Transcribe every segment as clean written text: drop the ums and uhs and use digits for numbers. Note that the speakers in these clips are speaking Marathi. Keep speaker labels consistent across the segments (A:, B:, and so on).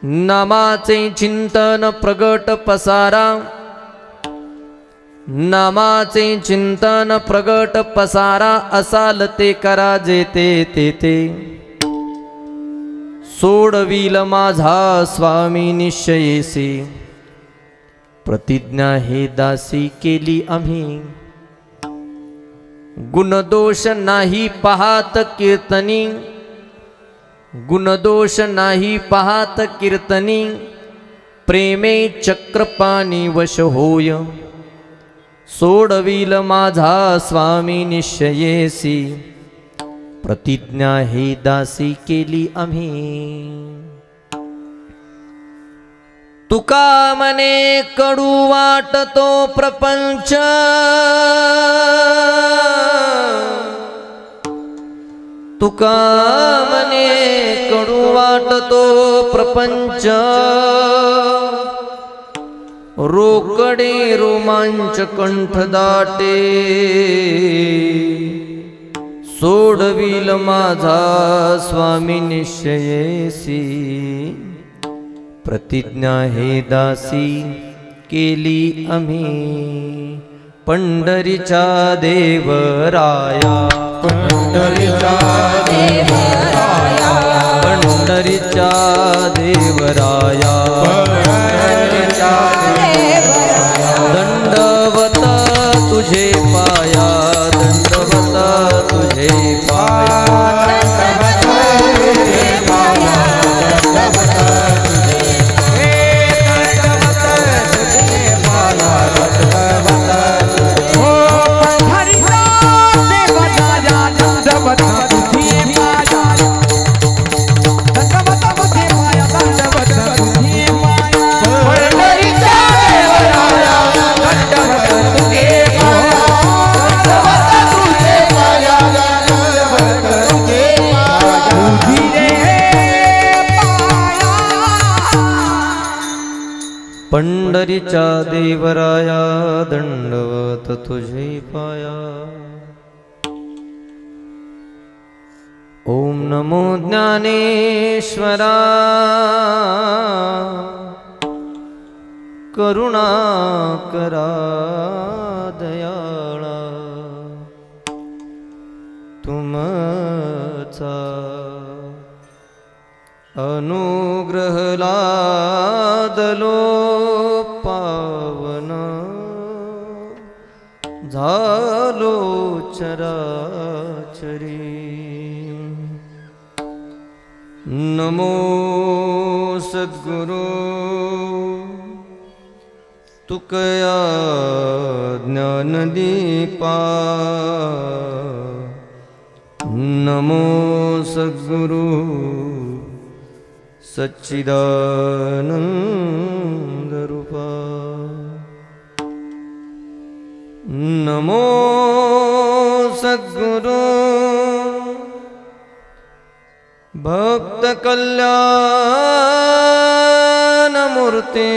A: नामाचे चिंतन प्रगट पसारा, नामाचे चिंतन प्रगट पसारा, असाल ते करा जेते तेथे. सोडविल माझा स्वामी निश्चयेसी, प्रतिज्ञा हे दासी केली आम्ही. गुणदोष नाही पाहात कीर्तनी, गुणदोष नाही पाहात कीर्तनी, प्रेमे चक्रपाणी वश होय. सोडविल माझा स्वामी निश्चयेसी, प्रतिज्ञा हे दासी केली आम्ही. तुका मने कडू वाटतो प्रपंच, तुका मने कडू वाटतो प्रपंच. रोकडे रोमांच कंठ दाटे, सोडविल माझा स्वामी निश्चयेसी, प्रतिज्ञा हे दासी केली आम्ही. पंढरीचा देवराया,
B: पंढरीचा देवराया,
A: पंढरीचा देवराया,
B: पंढरीचा देवराया.
A: दंडवत तुझे पाया, दंडवत तुझे पाया, पंढरीचा देवराया, दंडवत तुझे पाया. ओम नमो ज्ञानेश्वरा, करुणाकरा दयाळा. तुमचा अनुग्रह लादलो पावन, झालो चराचरी. नमो सद्गुरु तुकया ज्ञानदीपा. नमो सद्गुरु सच्चिदानंद रूपा. नमो सद्गुरु भक्त कल्याण मूर्ते.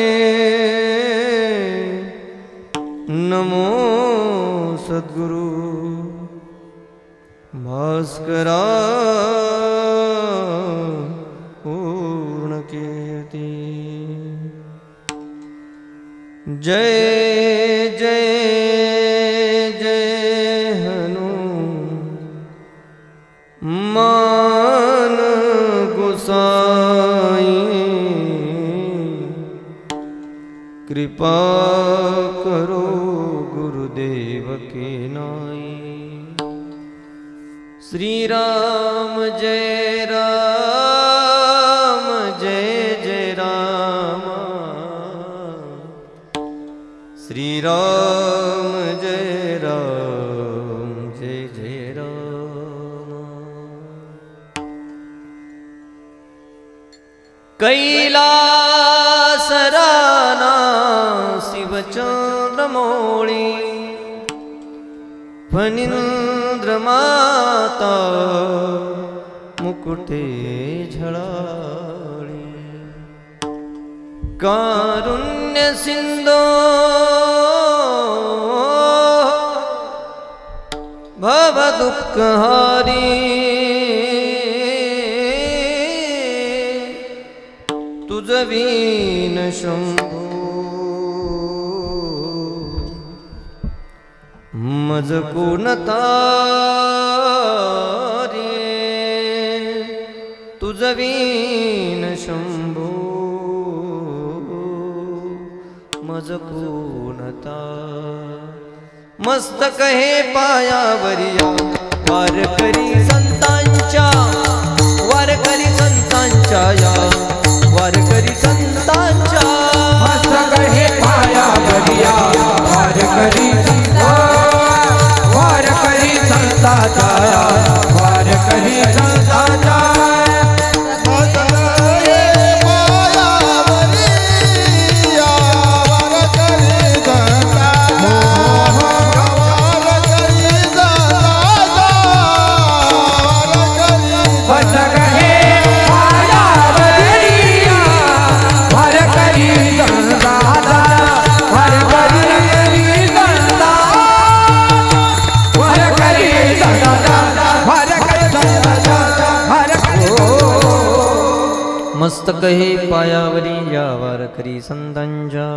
A: नमो सद्गुरु भास्करा पूर्ण कीर्ति. जय जय जय हनुमान गोसाई. कृपा करो गुरुदेव के नाई. श्री राम जय राम, जय जय राम. श्री राम जय राम, जय जय राम. कैलास राना शिवचंद्रमौळी, फणींद्र माता मुकुटे झळाळी. कारुण्य सिंधो भव दुःखहारी. तुझ वीन शंभो मज कोणता रे तुझ वीन शंभो मज कोणता मस्तक हे पायावरिया वारकरी संतांच्या वारकरी संतांच्या या वारकरी संतांच्या
B: मस्तक हे पायावरिया वारकरी वारकरी संतांच्या वारकरी संतांच्या
A: मस्तक हे पायावरी या वारकरी संतांच्या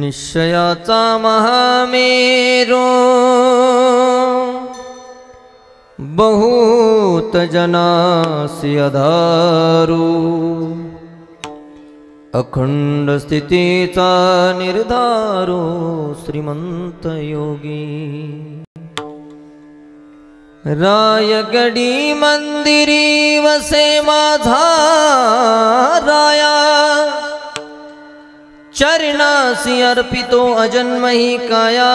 A: निश्चयाचा महामेरो बहुत जनासी आधारू अखंड स्थितीचा निर्धारो श्रीमंत योगी रायगडी मंदिरी वसे माझा राया चरणासी अर्पितो अजन्मही काया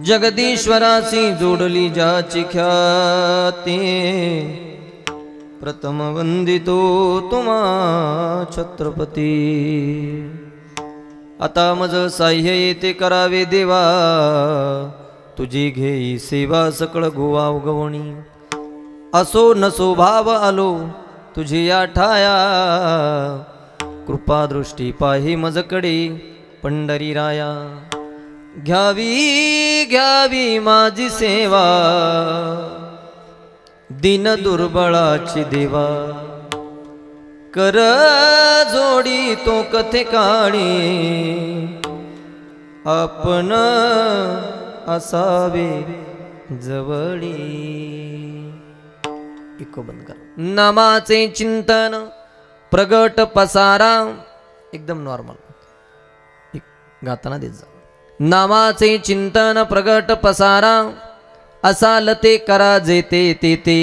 A: जगदीश्वरासी जोडली ज्याची ख्याती प्रथम वंदितो तुम्हा छत्रपती आता मज साह्य येते करावे देवा तुझी घेई सेवा सकळ गोवा उगवणी असो नसो भाव आलो तुझी या ठाया कृपा दृष्टी पाही मजकडे पंढरी राया घ्यावी घ्यावी माझी सेवा दिन दुर्बळाची देवा कर जोडी तो कथे काणी आपण असावे जवळी इको बंद कर नामाचे चिंतन प्रगट पसारा एकदम नॉर्मल गाताना देत जा नामाचे चिंतन प्रगट पसारा असाल ते करा जेते ते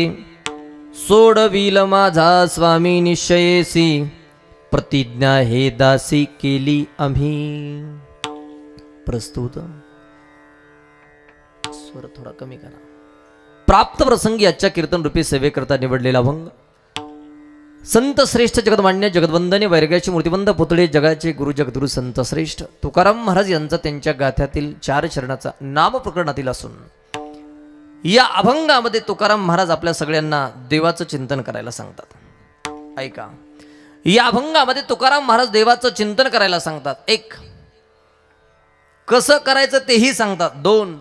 A: सोडविल माझा स्वामी निश्चयेसी प्रतिज्ञा हे दासी केली आम्ही प्रस्तुत स्वर थोडा कमी करा प्राप्त प्रसंगी आजच्या कीर्तन रूपी सेवेकरता निवडलेला अभंग संत श्रेष्ठ जगदमान्य जगदवंदने वैराग्याचे मूर्तिबंध पुतळे जगाचे गुरु जगद्गुरु संत श्रेष्ठ तुकाराम महाराज यांचा त्यांच्या गाथ्यातील 4 चरणाचा नाम प्रकरणातील असून या अभंगामध्ये तुकाराम महाराज आपल्या सगळ्यांना देवाचं चिंतन करायला सांगतात. ऐका, या अभंगामध्ये तुकाराम महाराज देवाचं चिंतन करायला सांगतात. 1 कसं करायचं तेही सांगतात. 2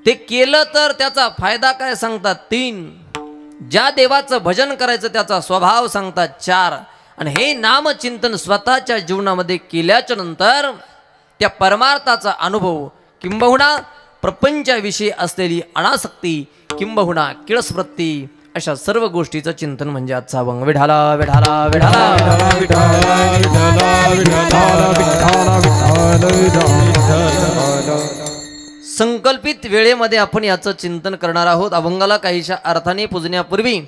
A: ते केलं तर त्याचा फायदा काय सांगतात. 3 ज्या देवाचं भजन करायचं त्याचा स्वभाव सांगतात. 4 आणि हे नामचिंतन स्वतःच्या जीवनामध्ये केल्याच्या नंतर त्या परमार्थाचा अनुभव किंबहुना प्रपंचाविषयी असलेली अनासक्ती किंबहुना किळस्वृत्ती अशा सर्व गोष्टीचं चिंतन म्हणजे आजचा अभंग. विठाला विठाला विठाला संकल्पित वेळेमध्ये आपण याचं चिंतन करणार आहोत. अभंगाला काहीशा अर्थाने पुजण्यापूर्वी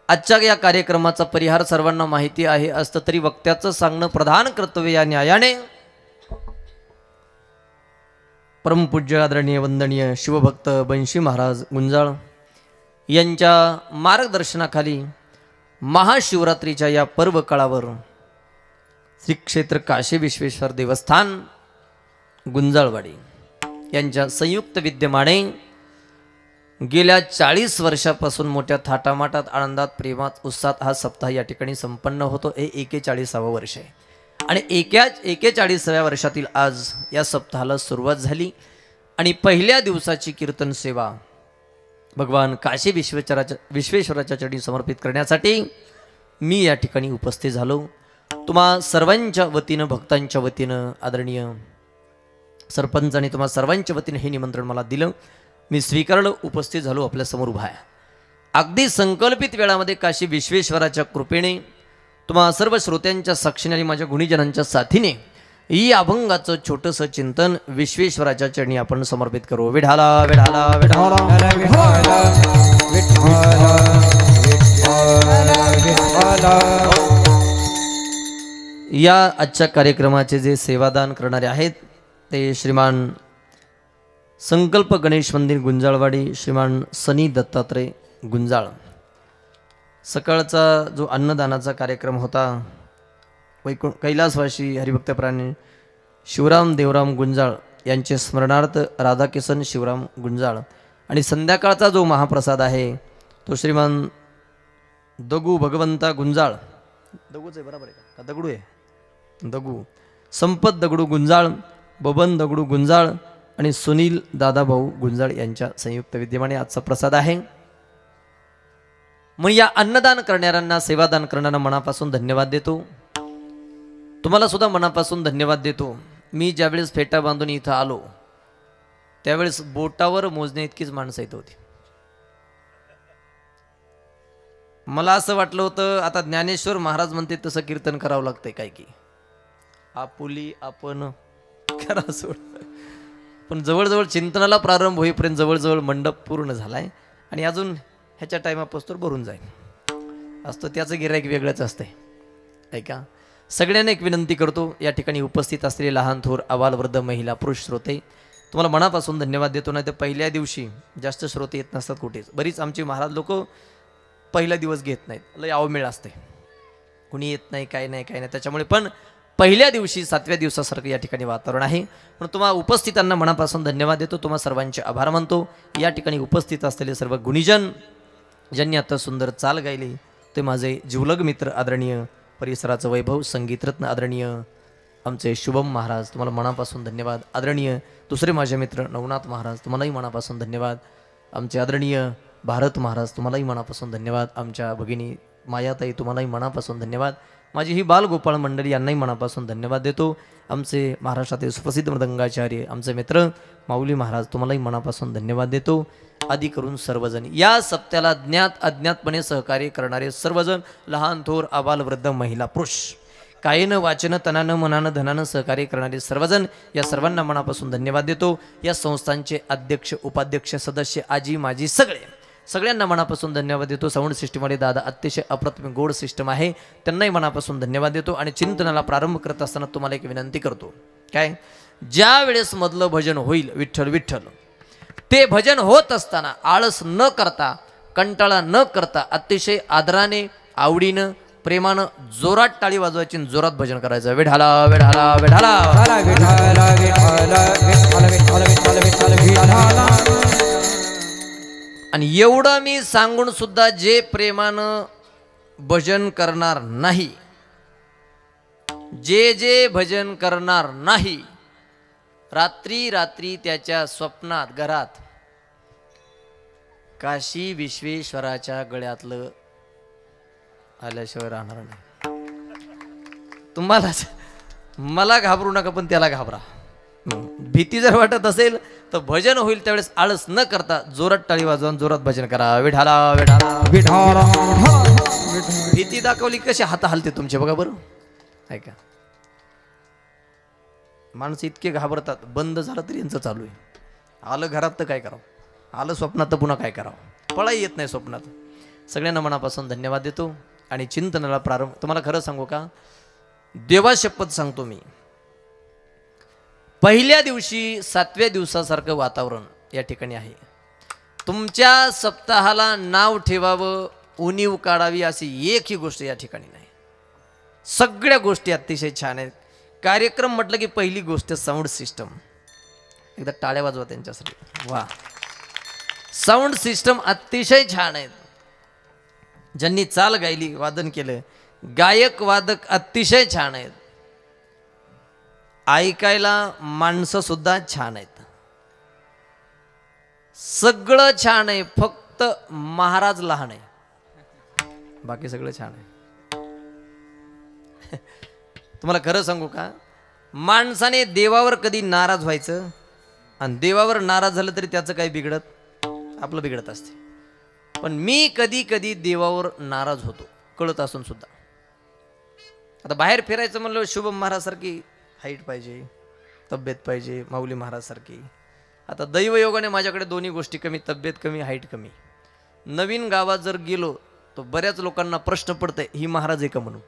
A: आजच्या या कार्यक्रमाचा परिहार सर्वांना माहिती आहे असतं तरी वक्त्याचं सांगणं प्रधान कर्तव्य या न्यायाने परमपूज्य आदरणीय वंदनीय शिवभक्त बंशी महाराज गुंजाळ यांच्या मार्गदर्शनाखाली महाशिवरात्रीच्या या पर्व काळावर श्री क्षेत्र काशी विश्वेश्वर देवस्थान गुंजाळवाडी यांच्या संयुक्त विद्यमाने गेल्या 40 वर्षापासून मोठ्या थाटामाटात आनंदात प्रेमात उत्साहात हा सप्ताह या ठिकाणी संपन्न होतो. हे 41वे वर्ष आहे. आणि 41व्या वर्षातील आज या सप्ताहाला सुरुवात झाली आणि पहिल्या दिवसाची कीर्तन सेवा भगवान काशी विश्वेश्वराच्या चरणी समर्पित करण्यासाठी मी या ठिकाणी उपस्थित झालो. तुम्हा सर्वांच्या वतीनं, भक्तांच्या वतीनं, आदरणीय सरपंचांनी तुम्हा सर्वांच्या वतीनं हे निमंत्रण मला दिलं. मी स्वीकारलं, उपस्थित झालो, आपल्यासमोर उभा आहे. अगदी संकल्पित वेळामध्ये काशी विश्वेश्वराच्या कृपेने तुम्हा सर्व श्रोत्यांच्या साक्षीने आणि माझ्या गुणीजनांच्या साथीने ही अभंगाचं छोटंसं चिंतन विश्वेश्वराच्या चरणी आपण समर्पित करू. विढाला विढाला विढाला या आजच्या कार्यक्रमाचे जे सेवादान करणारे आहेत ते श्रीमान संकल्प गणेश मंदिर गुंजाळवाडी, श्रीमान सनी दत्तात्रय गुंजाळ. सकाळचा जो अन्नदानाचा कार्यक्रम होता कैलासवासी हरिभक्तप्राणी शिवराम देवराम गुंजाळ यांचे स्मरणार्थ राधाकिसन शिवराम गुंजाळ, आणि संध्याकाळचा जो महाप्रसाद आहे तो श्रीमान दगू भगवंता गुंजाळ, दगूच आहे बरोबर आहे का दगडू आहे, दगू संपत दगडू गुंजाळ, बबन दगडू गुंजाळ आणि सुनील दादाभाऊ गुंजाळ यांच्या संयुक्त विद्यमाने आजचा प्रसाद आहे. मग या अन्नदान करणाऱ्यांना, सेवादान करणाऱ्यांना मनापासून धन्यवाद देतो. तुम्हाला सुद्धा मनापासून धन्यवाद देतो. मी ज्यावेळेस फेटा बांधून इथं आलो त्यावेळेस बोटावर मोजणे इतकीच माणसं इथं होती. मला असं वाटलं होतं आता ज्ञानेश्वर महाराज म्हणते तसं कीर्तन करावं लागतंय काय की आपुली आपण करा सोड. पण जवळजवळ चिंतनाला प्रारंभ होईपर्यंत जवळजवळ मंडप पूर्ण झालाय आणि अजून ह्याच्या टायमापासून भरून जाईल असतं. त्याचं गिऱ्हाईक वेगळंच असतंय ऐका. सगळ्यांना एक विनंती करतो, या ठिकाणी उपस्थित असलेले लहान थोर अबाल वृद्ध महिला पुरुष श्रोते तुम्हाला मनापासून धन्यवाद देतो. नाही तर पहिल्या दिवशी जास्त श्रोते येत नसतात कुठेच. बरीच आमची महाराज लोक पहिला दिवस घेत नाहीत, लय अवमेळ असते, कुणी येत नाही काय नाही काय नाही. त्याच्यामुळे पण पहिल्या दिवशी 7व्या दिवसासारखं या ठिकाणी वातावरण आहे. पण तुम्हा उपस्थितांना मनापासून धन्यवाद देतो, तुम्हा सर्वांचे आभार मानतो. या ठिकाणी उपस्थित असलेले सर्व गुणीजन ज्यांनी आता सुंदर चाल गायली ते माझे जिवलग मित्र आदरणीय परिसराचं वैभव संगीतरत्न आदरणीय आमचे शुभम महाराज, तुम्हाला मनापासून धन्यवाद. आदरणीय दुसरे माझे मित्र नवनाथ महाराज, तुम्हालाही मनापासून धन्यवाद. आमचे आदरणीय भारत महाराज, तुम्हालाही मनापासून धन्यवाद. आमच्या भगिनी मायाताई, तुम्हालाही मनापासून धन्यवाद. माझी ही बालगोपाळ मंडळी यांनाही मनापासून धन्यवाद देतो. आमचे महाराष्ट्रातील सुप्रसिद्ध मृदंगाचार्य आमचे मित्र माऊली महाराज, तुम्हालाही मनापासून धन्यवाद देतो. आदी करून सर्वजण या सप्त्याला ज्ञात अज्ञातपणे सहकार्य करणारे सर्वजण, लहान थोर आबाल वृद्ध महिला पुरुष, कायेनं वाचनं तनानं मनानं धनानं सहकार्य करणारे सर्वजण, या सर्वांना मनापासून धन्यवाद देतो. या संस्थांचे अध्यक्ष उपाध्यक्ष सदस्य आजी माजी सगळ्यांना मनापासून धन्यवाद देतो. साऊंड सिस्टमवाले दादा अतिशय अप्रतिम गोड सिस्टम आहे, त्यांनाही मनापासून धन्यवाद देतो. आणि चिंतनाला प्रारंभ करत असताना तुम्हाला एक विनंती करतो, काय ज्या वेळेस मधलं भजन होईल विठ्ठल विठ्ठल, ते भजन होत असताना आळस न करता, कंटाळा न करता, अतिशय आदराने आवडीनं प्रेमानं जोरात टाळी वाजवायची, जोरात भजन करायचं. विढाला विढाला विढाला आणि एवढं मी सांगून सुद्धा जे प्रेमानं भजन करणार नाही, जे भजन करणार नाही, रात्री रात्री त्याच्या स्वप्नात घरात काशी विश्वेश्वराच्या गळ्यातलं आल्याशिवाय राहणार नाही. तुम्हाला मला घाबरू नका, पण त्याला घाबरा. भीती जर वाटत असेल तर भजन होईल त्यावेळेस आळस न करता जोरात टाळी वाजवून जोरात भजन करा. विढाला विढाला विढाला. भीती दाखवली कशी हात हलते तुमचे बघा बरं. ऐका, माणसं इतके घाबरतात, बंद झालं तरी यांचं चालू आहे. आलं घरात तर काय करावं, आलं स्वप्नात तर पुन्हा काय करावं, पळाई येत नाही स्वप्नात. सगळ्यांना मनापासून धन्यवाद देतो आणि चिंतनाला प्रारंभ. तुम्हाला खरं सांगू का, देवा शपथ सांगतो मी, पहिल्या दिवशी 7व्या दिवसासारखं वातावरण या ठिकाणी आहे. तुमच्या सप्ताहाला नाव ठेवावं, उणीव काढावी अशी एकही गोष्ट या ठिकाणी नाही. सगळ्या गोष्टी अतिशय छान आहेत. कार्यक्रम म्हटलं की पहिली गोष्ट साऊंड सिस्टम. एकदा टाळ्या वाजवा त्यांच्यासाठी. वा, साऊंड सिस्टम अतिशय छान आहेत. ज्यांनी चाल गायली, वादन केलं, गायक वादक अतिशय छान आहेत. ऐकायला माणसं सुद्धा छान आहेत, सगळं छान आहे, फक्त महाराज लहान आहे, बाकी सगळं छान आहे. तुम्हाला खरं सांगू का, माणसाने देवावर कधी नाराज व्हायचं आणि देवावर नाराज झालं तरी त्याचं काही बिघडत, आपलं बिघडत असते. पण मी कधी कधी देवावर नाराज होतो कळत असून सुद्धा. आता बाहेर फिरायचं म्हणलं शुभम महाराज सारखी हाईट पाहिजे, तब्येत पाहिजे, माऊली महाराज सारखी. आता दैवयोगाने माझ्याकडे दोन्ही गोष्टी कमी, तब्येत कमी, हाईट कमी. नवीन गावात जर गेलो तर बऱ्याच लोकांना प्रश्न पडतंय ही महाराज आहे का म्हणून.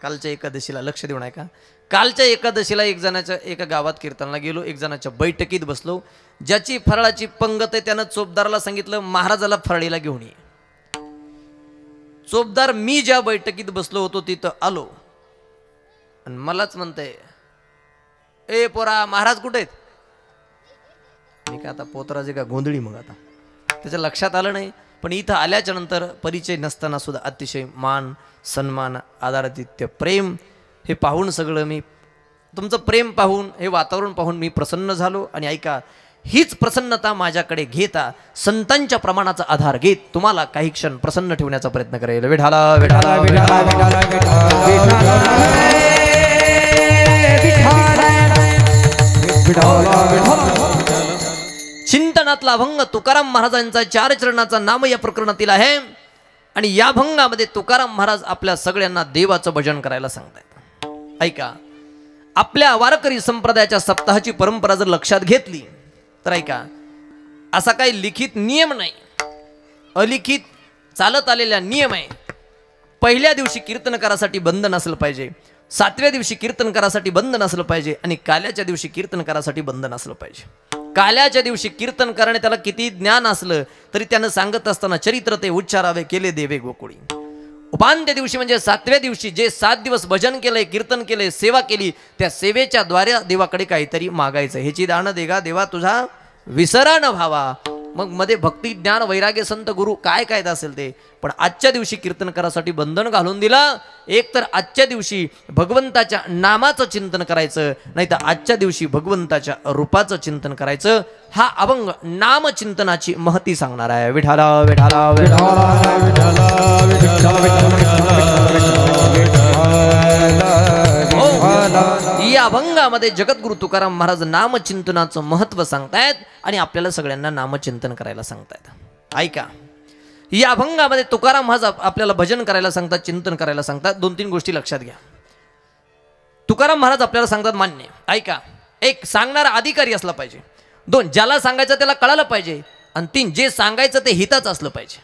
A: कालच्या एकादशीला लक्ष देऊन आहे का, कालच्या एकादशीला एका गावात कीर्तनाला गेलो, एक जणाच्या बैठकीत बसलो. ज्याची फराळाची पंगत आहे त्यानं चोपदाराला सांगितलं महाराजाला फराळीला घेऊन ये. चोपदार मी ज्या बैठकीत बसलो होतो तिथं आलो आणि मलाच म्हणतंय, ए पोरा महाराज कुठे आहेत. मी का आता पोतराजे का गोंधळी, मग आता त्याच्या लक्षात आलं नाही. पण इथं आल्याच्या नंतर परिचय नसताना सुद्धा अतिशय मान सन्मान आदरातिथ्य प्रेम हे पाहून सगळं मी, तुमचं प्रेम पाहून, हे वातावरण पाहून मी प्रसन्न झालो. आणि ऐका, हीच प्रसन्नता माझ्याकडे घेता संतांच्या प्रमाणाचा आधार घेत तुम्हाला काही क्षण प्रसन्न ठेवण्याचा प्रयत्न करेल. विठाला विठाला विठाला विठाला चिंतनातला अभंग तुकाराम महाराजांचा 4 चरणाचा नाम या प्रकरणातील आहे. आणि या भंगामध्ये तुकाराम महाराज आपल्या सगळ्यांना देवाचं भजन करायला सांगतायत. ऐका, आपल्या वारकरी संप्रदायाच्या सप्ताहाची परंपरा जर लक्षात घेतली तर ऐका, असा काही लिखित नियम नाही, अलिखित चालत आलेला नियम आहे. पहिल्या दिवशी कीर्तन करासाठी बंधन असलं पाहिजे, 7व्या दिवशी कीर्तन करासाठी बंधन असलं पाहिजे आणि काल्याच्या दिवशी कीर्तन करासाठी बंधन असलं पाहिजे. काल्याच्या दिवशी कीर्तन करणे त्याला किती ज्ञान असलं तरी त्यानं सांगत असताना चरित्र ते उच्चारावे केले देवे गोकुळी. उपांत्य दिवशी म्हणजे 7व्या दिवशी जे 7 दिवस भजन केलंय, कीर्तन केलंय, सेवा केली, त्या सेवेच्या द्वारे देवाकडे काहीतरी मागायचं. ह्याची दान देगा देवा तुझा विसरा न व्हावा. मग मध्ये भक्ती ज्ञान वैराग्य संत गुरु काय काय असेल ते. पण आजच्या दिवशी कीर्तन करासाठी बंधन घालून दिलं. एक तर आजच्या दिवशी भगवंताच्या नामाचं चिंतन करायचं, नाही तर आजच्या दिवशी भगवंताच्या रूपाचं चिंतन करायचं. हा अभंग नामचिंतनाची महती सांगणार आहे. विठाला विठाला या अभंगामध्ये जगद्गुरु तुकाराम महाराज नामचिंतनाचं महत्व सांगतायत आणि आपल्याला सगळ्यांना नामचिंतन करायला सांगतायत. ऐका, या अभंगामध्ये तुकाराम महाराज आपल्याला भजन करायला सांगतात, चिंतन करायला सांगतात. 2-3 गोष्टी लक्षात घ्या. तुकाराम महाराज आपल्याला सांगतात मान्य. ऐका, 1 सांगणारा अधिकारी असला पाहिजे, 2 ज्याला सांगायचं त्याला कळालं पाहिजे, आणि 3 जे सांगायचं ते हिताचं असलं पाहिजे.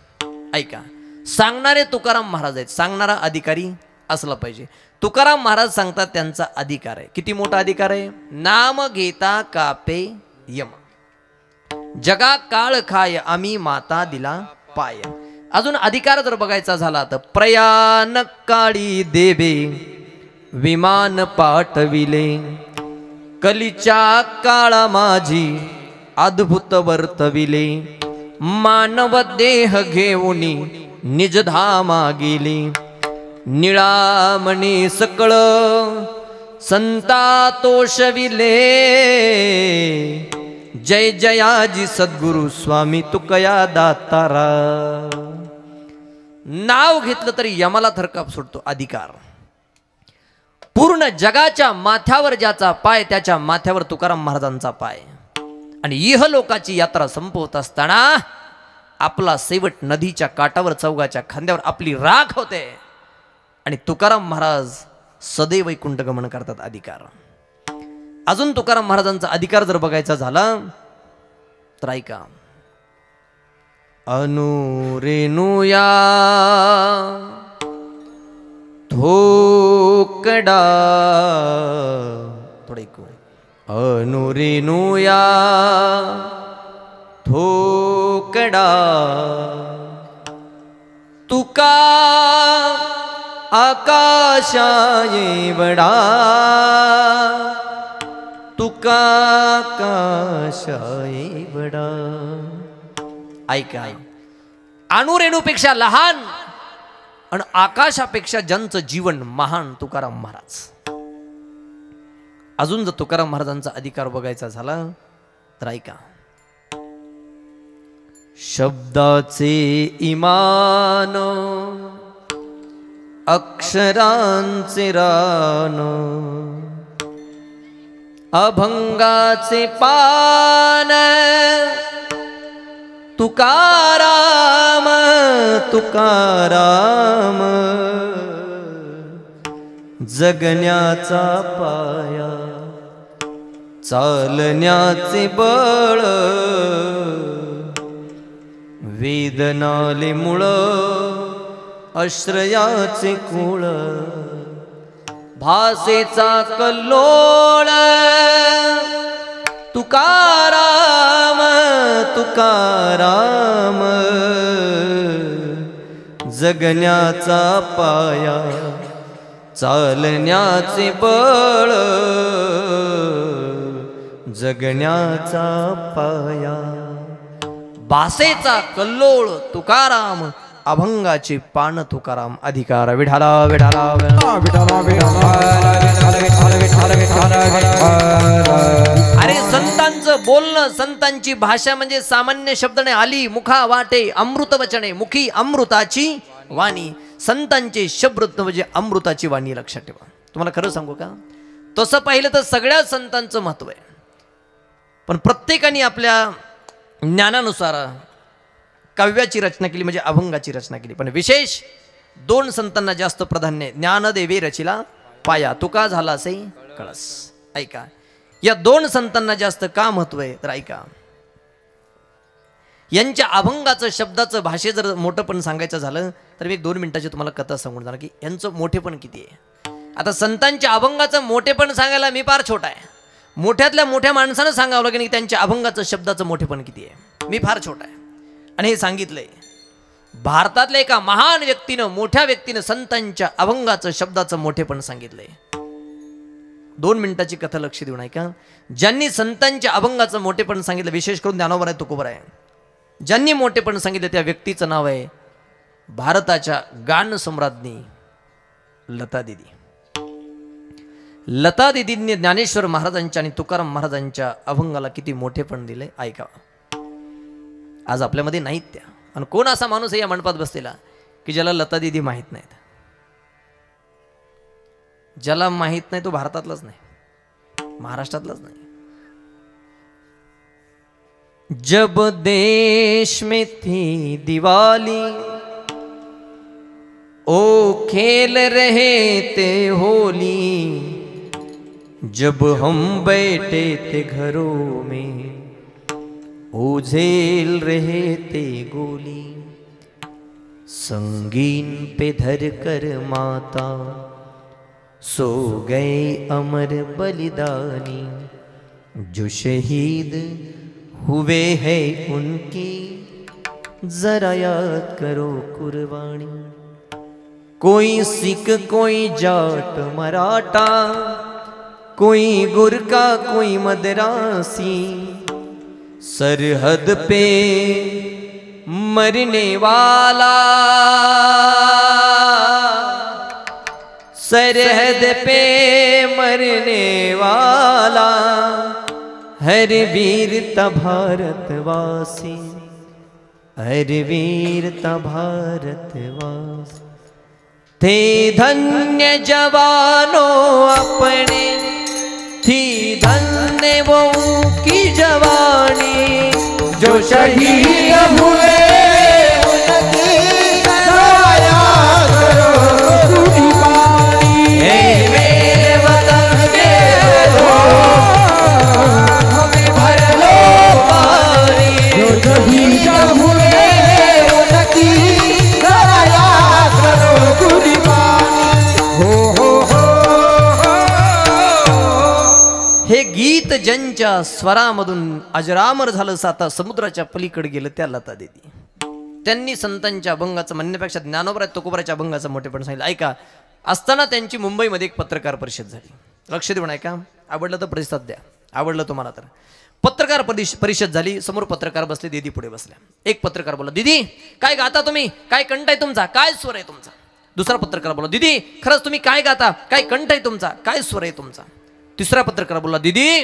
A: ऐका, सांगणारे तुकाराम महाराज आहेत, सांगणारा अधिकारी असला पाहिजे. तुकाराम महाराज सांगतात त्यांचा अधिकार आहे. किती मोठा अधिकार आहे. नाम घेता कापे यम, जगा काळ खाय आम्ही माता दिला पाय. अजून अधिकार जर बघायचा झाला तर प्रयाण काळी देवे विमान पाठविले, कलीच्या काळा माझी अद्भुत वर्तविले, मानव देह घेऊनी निजधामा गेली, निळामणी सकळ संता तोषविले, जय जयाजी सद्गुरु स्वामी तुकया दातारा. नाव घेतलं तरी यमाला थरकाप सुटतो. अधिकार पूर्ण जगाच्या माथ्यावर ज्याचा पाय त्याच्या माथ्यावर तुकाराम महाराजांचा पाय. आणि इहलोकाची यात्रा संपवत असताना आपला शेवट नदीच्या काठावर चौगाच्या खांद्यावर आपली राख होते आणि तुकाराम महाराज सदैव वैकुंठ गमन करतात. अधिकार. अजून तुकाराम महाराजांचा अधिकार जर बघायचा झाला तर ऐका, अनुरेनुया धोकडा, थोडे ऐकू, अनुरेनुया धोकडा, तुका आकाशाये वडा, तुका आकाशाये वडा. ऐका, अणुरेणूपेक्षा लहान आणि आकाशापेक्षा ज्यांचं जीवन महान तुकाराम महाराज. अजून जर तुकाराम महाराजांचा अधिकार बघायचा झाला तर ऐका. शब्दाचे इमान अक्षरांचे रान अभंगाचे पान तुकाराम तुकाराम जगण्याचा पाया चालण्याचे बळ वेदनाले मूळ आश्रयाचे कुळ भासेचा कल्लोळ तुकाराम तुकाराम जगण्याचा पाया चालण्याचे बळ जगण्याचा पाया भासेचा कल्लोळ तुकाराम अभंगाचे पान तुकाराम अधिकार विठाला विठाला अरे संतांचं बोलणं संतांची भाषा म्हणजे सामान्य शब्दने आली मुखा वाटे अमृत वचने मुखी अमृताची वाणी संतांचे शब्द म्हणजे अमृताची वाणी लक्षात ठेवा. तुम्हाला खरं सांगू का तसं पाहिलं तर सगळ्या संतांचं महत्व आहे पण प्रत्येकाने आपल्या ज्ञानानुसार काव्याची रचना केली म्हणजे अभंगाची रचना केली पण विशेष दोन संतांना जास्त प्राधान्य ज्ञानदेवे रचिला पाया तुका झाला असे कळस. ऐका या दोन संतांना जास्त का महत्व आहे तर ऐका यांच्या अभंगाचं शब्दाचं भाषे जर मोठेपण सांगायचं झालं तर मी 2 मिनिटाची तुम्हाला कथा सांगून जाणार की यांचं मोठेपण किती आहे. आता संतांच्या अभंगाचं मोठेपण सांगायला मी फार छोटा आहे मोठ्यातल्या मोठ्या माणसानं सांगावं लागेल की त्यांच्या अभंगाचं शब्दाचं मोठेपण किती आहे मी फार छोटा आहे आणि हे सांगितलंय भारतातल्या एका महान व्यक्तीनं मोठ्या व्यक्तीनं संतांच्या अभंगाचं शब्दाचं मोठेपण सांगितलंय. 2 मिनिटाची कथा लक्ष देऊन ऐका. ज्यांनी संतांच्या अभंगाचं मोठेपण सांगितलं विशेष करून ज्ञानोबा तुकोबा आहे ज्यांनी मोठेपण सांगितलं त्या व्यक्तीचं नाव आहे भारताच्या गान सम्राज्ञी लता दिदी. लता दिदींनी ज्ञानेश्वर महाराजांच्या आणि तुकाराम महाराजांच्या अभंगाला किती मोठेपण दिले ऐका. आज आपल्यामध्ये नाहीत त्या आणि कोण असा माणूस आहे या मंडपात बसलेला की ज्याला लता दिदी माहीत नाहीत. ज्याला माहीत नाही तो भारतातलाच नाही महाराष्ट्रातलाच नाही. जब देश में थी दिवाली ओ खेल रहे थे होली जब हम बैठे थे घरों में ओ झेल रहे थे गोली संगीन पे धर कर माता सो गए अमर बलिदानी जो शहीद हुए हैं उनकी जरा याद करो कुर्बानी. कोई सिख कोई जाट मराठा कोई गुरका कोई मदरासी सरहद पे मरने वाला सरहद पे मरने वाला हर वीर ता भारतवासी हर वीर ता भारतवासी. थे धन्य जवानों अपने थी धन्य वो की जवानी
B: जो शहीद हुए उनकी दया करो कुर्बानी.
A: मेरे वतन के हमें भर लो पानी.
B: जो शहीद हुए उनकी दया करो कुर्बानी.
A: हे गीत ज्यांच्या स्वरामधून अजरामर झालं साता समुद्राच्या पलीकडे गेलं त्या लता दिदी. त्यांनी संतांच्या अभंगाचं म्हणण्यापेक्षा ज्ञानोबा तुकोबाच्या अभंगाचं मोठेपण सांगितलं. ऐका असताना त्यांची मुंबईमध्ये एक पत्रकार परिषद झाली. लक्ष देऊन ऐका. आवडलं तर प्रतिसाद द्या. आवडलं तुम्हाला तर. पत्रकार परिषद झाली. समोर पत्रकार बसले. दीदी पुढे बसल्या. एक पत्रकार बोला दीदी काय गाता तुम्ही काय कंठ आहे तुमचा काय स्वर आहे तुमचा. दुसरा पत्रकार बोला दीदी खरंच तुम्ही काय गाता काय कंठ आहे तुमचा काय स्वर आहे तुमचा. तिसऱ्या पत्रकारा बोलला, दीदी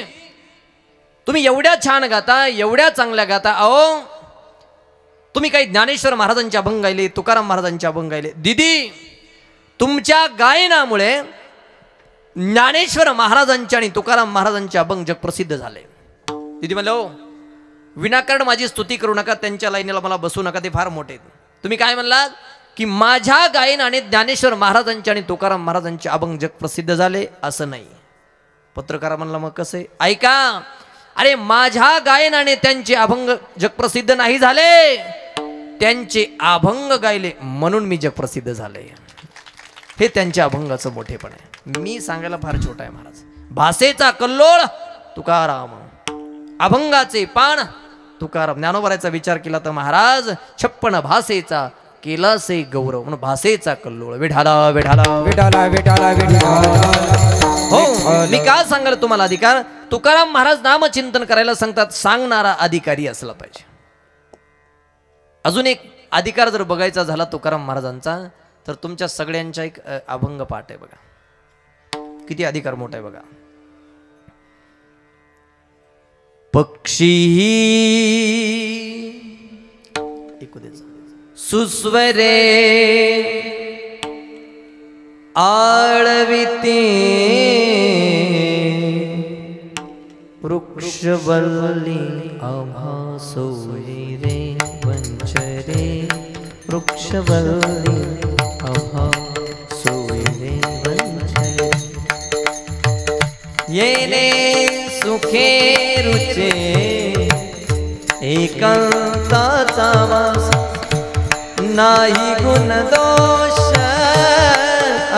A: तुम्ही एवढ्या छान गाता, एवढ्या चांगल्या गाता, अहो तुम्ही काही ज्ञानेश्वर महाराजांचे अभंग गायले, तुकाराम महाराजांचे अभंग गायले. दीदी तुमच्या गायनामुळे ज्ञानेश्वर महाराजांचे आणि तुकाराम महाराजांचे अभंग जगप्रसिद्ध झाले. दीदी म्हणलं, हो विनाकारण माझी स्तुती करू नका, त्यांच्या लाईनीला मला बसू नका, ते फार मोठे. तुम्ही काय म्हणलात की माझ्या गायनाने ज्ञानेश्वर महाराजांचे आणि तुकाराम महाराजांचे अभंग जगप्रसिद्ध झाले, असं नाही. पत्रकार म्हणला, मग कसं आहे? ऐका, अरे माझ्या गायनाने त्यांचे अभंग जगप्रसिद्ध नाही झाले, त्यांचे अभंग गायले म्हणून मी जगप्रसिद्ध झाले. हे त्यांच्या अभंगाचं मोठेपण आहे. मी सांगायला फार छोटा आहे महाराज. भाषेचा कल्लोळ तुकाराम, अभंगाचे पान तुकाराम. ज्ञानोबराचा विचार केला तर महाराज 56 भाषेचा केलासे गौरव, म्हणून भाषेचा कल्लोळ. विठाला विठाला
B: विठाला विठाला विठाला.
A: हो, मी काय सांगायला तुम्हाला अधिकार, तुकाराम महाराज नामचिंतन करायला सांगतात, सांगणारा अधिकारी असला पाहिजे. अजून एक अधिकार जर बघायचा झाला तुकाराम महाराजांचा, तर तुमच्या सगळ्यांचा एक अभंग पाठ आहे बघा. किती अधिकार मोठा आहे बघा. पक्षी सुस्वरे आळविते वृक्षवल्ली आम्हा सोयी रे वंचरे, वृक्षवल्ली आम्हा सोयी रे वंचरे. येणे सुखे रुचे एकांताचा वास, नाही गुण दोष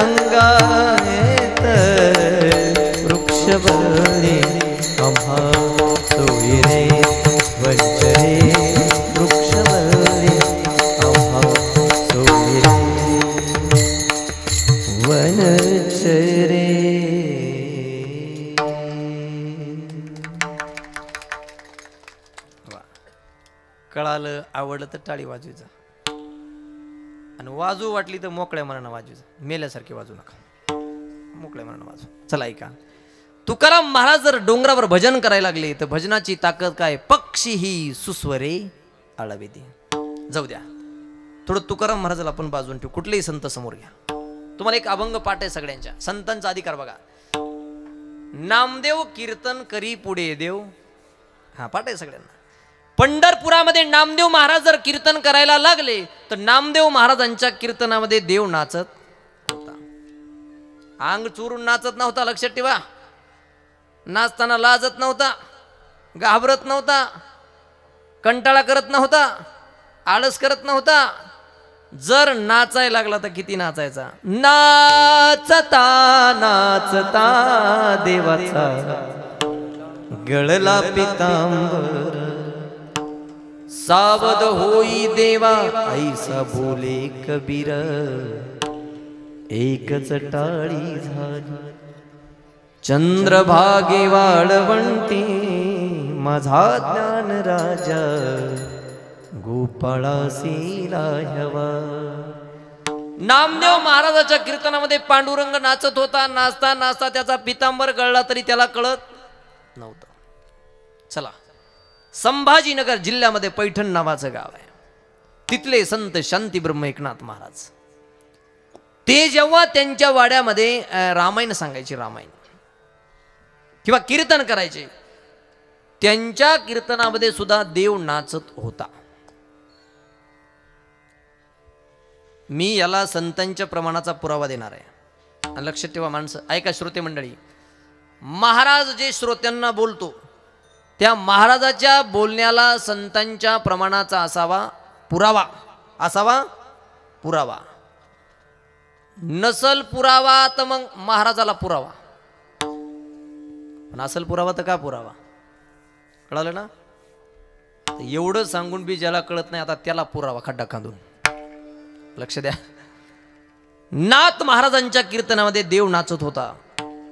A: अंगायत, वृक्षवल्ली आम्हा सोयी रे वंचरे, वृक्षवल्ली आम्हा सोयी रे वंचरे. कळालं, आवडलं तर टाळी वाजवायचं, आणि वाजू वाटली तर मोकळ्या मनानं वाजवायचं, मेल्यासारखे वाजू नका, मोकळ्या मनानं वाजू. चला ऐका, तुकाराम महाराज जर डोंगरावर भजन करायला लागले तर भजनाची ताकद काय, पक्षी ही सुस्वरे आळविते. जाऊ द्या, थोडं तुकाराम महाराजाला आपण बाजून ठेवू, कुठलेही संत समोर घ्या. तुम्हाला एक अभंग पाठ आहे सगळ्यांच्या, संतांचा अधिकार बघा. नामदेव कीर्तन करी पुढे देव, हा पाठ आहे सगळ्यांना. पंढरपुरामध्ये नामदेव महाराज जर कीर्तन करायला लागले तर नामदेव महाराजांच्या कीर्तनामध्ये देव नाचत होता. अंग चोरून नाचत नव्हता, लक्षात ठेवा. नाचताना लाजत नव्हता, घाबरत नव्हता, कंटाळा करत नव्हता, आळस करत नव्हता. जर नाचायला लागला तर किती नाचायचा. नाचता नाचता देवाचा गळला पितांबर, सावध होई देवा ऐसा बोले कबीर, एकच टाळी झाली चंद्रभागे वाळवंटी, माझा ज्ञान राजा गोपाळासी लाह्यावा. नामदेव महाराजाच्या कीर्तनामध्ये पांडुरंग नाचत होता. नाचता नाचता त्याचा पितांबर गळला तरी त्याला कळत नव्हतं. चला, संभाजीनगर जिल्ह्यामध्ये पैठण नावाचं गाव आहे. तिथले संत शांती ब्रह्म एकनाथ महाराज, ते जेव्हा त्यांच्या वाड्यामध्ये रामायण सांगायचे, रामायण किंवा कीर्तन करायचे, त्यांच्या कीर्तनामध्ये सुद्धा देव नाचत होता. मी याला संतांच्या प्रमाणाचा पुरावा देणार आहे. लक्षात ठेवा माणसं, ऐका श्रोते मंडळी. महाराज जे श्रोत्यांना बोलतो त्या महाराजाच्या बोलण्याला संतांच्या प्रमाणाचा असावा पुरावा, असावा पुरावा. नसल पुरावा तर मग महाराजाला पुरावा, पण असल पुरावा तर का पुरावा. कळालं ना. एवढं सांगून बी ज्याला कळत नाही आता त्याला पुरावा खड्डा खांदून. लक्ष द्या. नाथ महाराजांच्या कीर्तनामध्ये देव नाचत होता.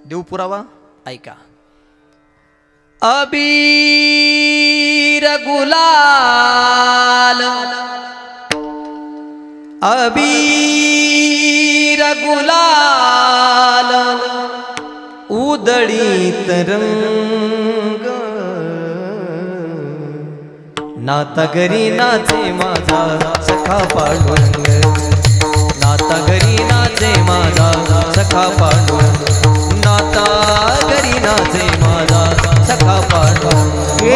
A: देव पुरावा ऐका. अबीर गुलाल, अबीर गुलाल उधळला उदळीत रंग नाता घरी नाचे माझा सखा पांडुरंग नाता घरी नाचे माझा सखा पांडुरंग नाता घरी नाचे माझा सखा पांडुरंग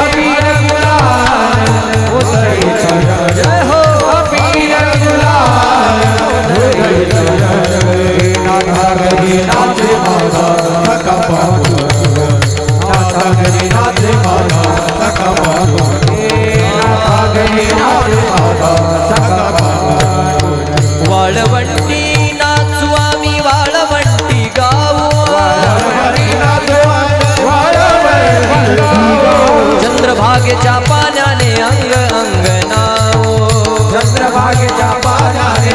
B: अबीर गुलाल उधळीत रंग
A: जय हो
B: अबीर गुलाल उधळीत रंग नाथा घरी नाचे माझा सखा पांडुरंग नाथा घरी नाचे माझा सखा पांडुरंग नाथा घरी नाचे माझा सखा पांडुरंग
A: वाळवंटी नाचू आम्ही वाळवंटी गाऊ चंद्रभागेच्या पाण्याने अंग अंग नाव
B: चंद्रभागेच्या पाण्याने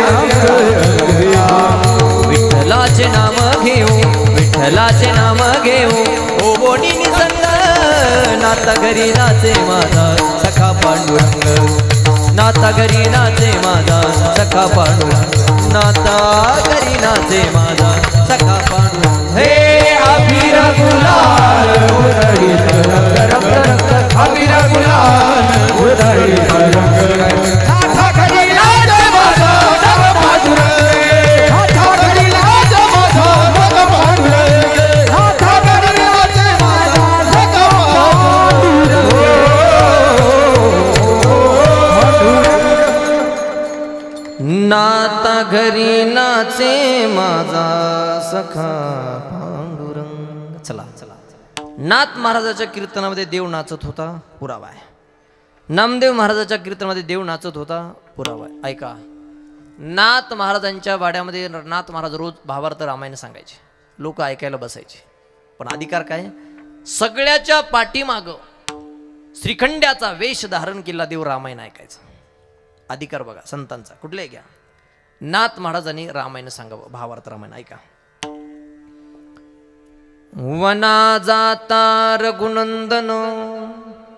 A: विठ्ठलाचे नाम घेऊ विठ्ठलाचे नाम घेऊ ओ बोनी संग नाता घरी नाचे माझा सखा पांडुरंग नाता घरी नाचे माझा सखा पांडुरंग नाता घरी नाचे माझा सखा पांडुरंग
B: हे अबीर गुलाल उधळीत रंग अबीर गुलाल उधळीत रंग नाथा घरी नाचे माझा सखा पांडुरंग नाथा घरी नाचे माझा सखा पांडुरंग नाथा घरी नाचे माझा सखा पांडुरंग
A: नाता घरी नाचे माझा सखा पांडुरंग. चला चला नाथ महाराजाच्या कीर्तनामध्ये देव नाचत होता पुरावा आहे. नामदेव महाराजाच्या कीर्तनामध्ये देव नाचत होता पुरावा आहे. ऐका नाथ महाराजांच्या वाड्यामध्ये नाथ महाराज रोज भावार्थ रामायण सांगायचे. लोक ऐकायला बसायचे. पण अधिकार काय सगळ्याच्या पाठीमाग श्रीखंड्याचा वेश धारण केला देव रामायण ऐकायचा. अधिकार बघा संतांचा कुठले घ्या. नाथ महाराजांनी रामायण सांगावं भावार्थ रामायण ऐका. वना जाता रघुनंदन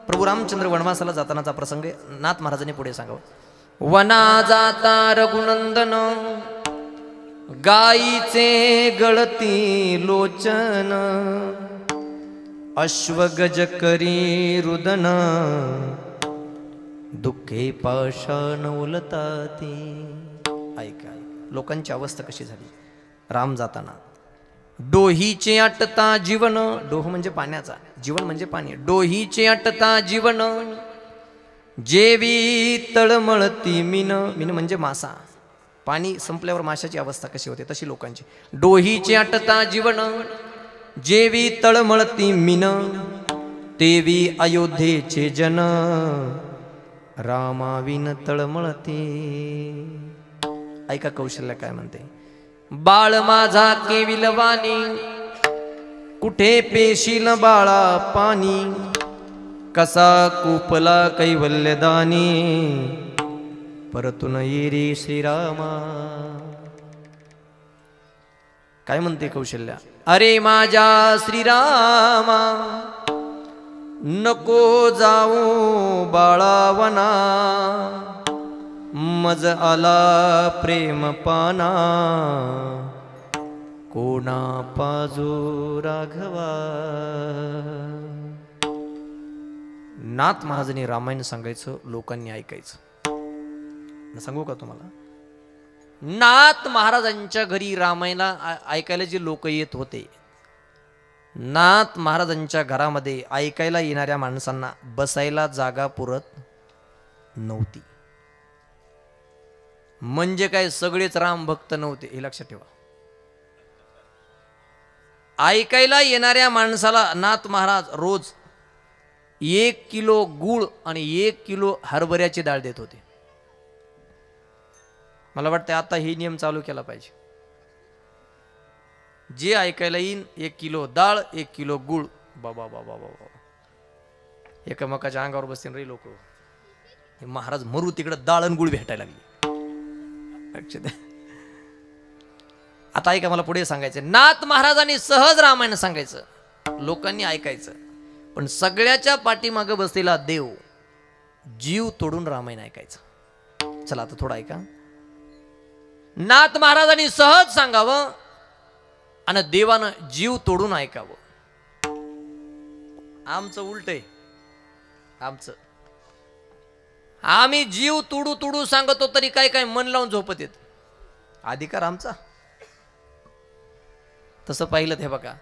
A: प्रभू रामचंद्र वनवासाला जातानाचा प्रसंग नाथ महाराजांनी पुढे सांगावं. वना जाता रघुनंदन गाईचे गळती लोचन अश्वगज करी रुदन दुःखे पाषाण उलताती. ऐका लोकांची अवस्था कशी झाली. राम जाताना डोहीचे अटता जीवन डोह म्हणजे पाण्याचा जीवन म्हणजे पाणी डोहीचे अटता जीवन जेवी तळमळती मीन मीन म्हणजे मासा पाणी संपल्यावर माशाची अवस्था कशी होते तशी लोकांची. डोहीचे अटता जीवन जेवी तळमळती मीन तेवी अयोध्येचे जन रामाविन तळमळते. ऐका कौशल्य काय म्हणते. बाळ माझा केविलवाणी कुठे पेशील बाळा पाणी कसा कुपला कैवल्यदानी परतून ये रे श्रीरामा. काय म्हणते कौशल्या. अरे माझ्या श्रीरामा नको जाऊ बाळावना मज आला प्रेम पाना कोणा पाजो राघवा. नाथ महाराजांनी रामायण सांगायचं लोकांनी ऐकायचं. सांगू का तुम्हाला नाथ महाराजांच्या घरी रामायण ऐकायला जे लोक येत होते नाथ महाराजांच्या घरामध्ये ऐकायला येणाऱ्या माणसांना बसायला जागा पुरत नव्हती. म्हणजे काय सगळेच राम भक्त नव्हते हे लक्षात ठेवा. ऐकायला येणाऱ्या माणसाला नाथ महाराज रोज 1 किलो गूळ आणि 1 किलो हरभऱ्याची डाळ देत होते. मला वाटतं आता हे नियम चालू केला पाहिजे. जे ऐकायला येईन 1 किलो डाळ 1 किलो गूळ. बाबा बाबा बाबा एकमेकाच्या अंगावर बसतील रे लोक. हे महाराज मरू तिकडे डाळ आणि गूळ भेटायला लागली. आता ऐका मला पुढे सांगायचं. नाथ महाराजांनी सहज रामायण सांगायचं लोकांनी ऐकायचं. पण सगळ्याच्या पाठीमागे बसलेला देव जीव तोडून रामायण ऐकायचं. चला आता थोडा ऐका. नाथ महाराजांनी सहज सांगावं आणि देवानं जीव तोडून ऐकावं. आमचं उलट आहे. आम्ही जीव तुडू तुडू सांगतो तरी काय काय मन लावून झोपत येत. अधिकार आमचा. तसं पाहिलं ते बघा,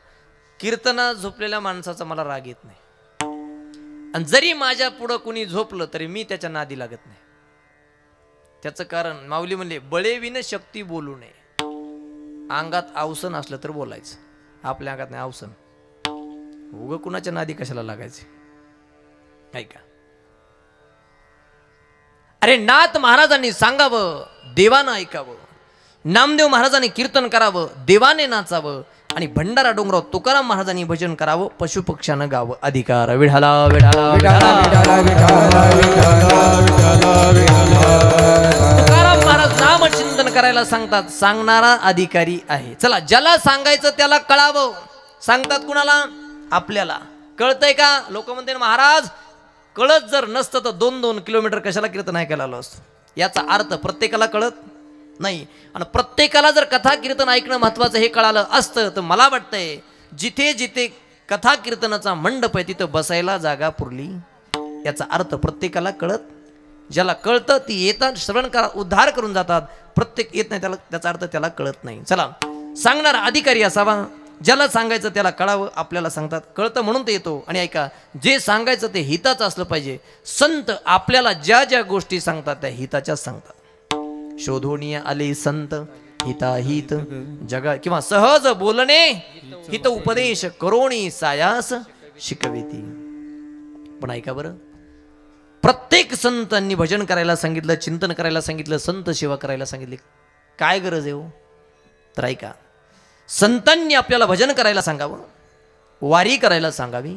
A: कीर्तना झोपलेल्या माणसाचा मला राग येत नाही, आणि जरी माझ्या पुढं कुणी झोपलं तरी मी त्याच्या नादी लागत नाही. त्याचं कारण माऊली म्हणले, बळेविन शक्ती बोलू नये. अंगात अवसन असलं तर बोलायचं, आपल्या अंगात नाही अवसन. उग कुणाच्या नादी कशाला लागायचे. ऐका, अरे नाथ महाराजांनी सांगावं, देवानं ऐकावं. नामदेव महाराजांनी कीर्तन करावं, देवाने नाचावं. आणि भंडारा डोंगराव तुकाराम महाराजांनी भजन करावं, पशुपक्ष्यानं गावं. अधिकार विढाला विढाला विढाला. तुकाराम महाराज नाम चिंतन करायला सांगतात, सांगणारा अधिकारी आहे. चला, ज्याला सांगायचं त्याला कळावं. सांगतात कुणाला? आपल्याला. कळतंय का? लोक म्हणते महाराज कळत जर नसतं तर 2-2 किलोमीटर कशाला कीर्तन ऐकायला आलो असतो. याचा अर्थ प्रत्येकाला कळत नाही. आणि प्रत्येकाला जर कथा कीर्तन ऐकणं महत्वाचं हे कळालं असतं तर मला वाटतंय जिथे जिथे कथा कीर्तनाचा मंडप आहे तिथं बसायला जागा पुरली. याचा अर्थ प्रत्येकाला कळत. ज्याला कळतं ती येतात, श्रवण करा, उद्धार करून जातात. प्रत्येक येत नाही त्याला, त्याचा अर्थ त्याला कळत नाही. चला, सांगणारा अधिकारी असावा, ज्याला सांगायचं त्याला कळावं. आपल्याला सांगतात, कळतं म्हणून ते येतो. आणि ऐका, जे सांगायचं ते हिताचं असलं पाहिजे. संत आपल्याला ज्या ज्या गोष्टी सांगतात त्या हिताच्याच सांगतात. शोधोनिया आले संत हिताहित जगा, किंवा सहज बोलणे हित उपदेश करोणी सायास शिकवेती. पण ऐका बरं, प्रत्येक संतांनी भजन करायला सांगितलं, चिंतन करायला सांगितलं, संत सेवा करायला सांगितली. काय गरज आहे हो? तर ऐका, संतांनी आपल्याला भजन करायला सांगावं, वारी करायला सांगावी,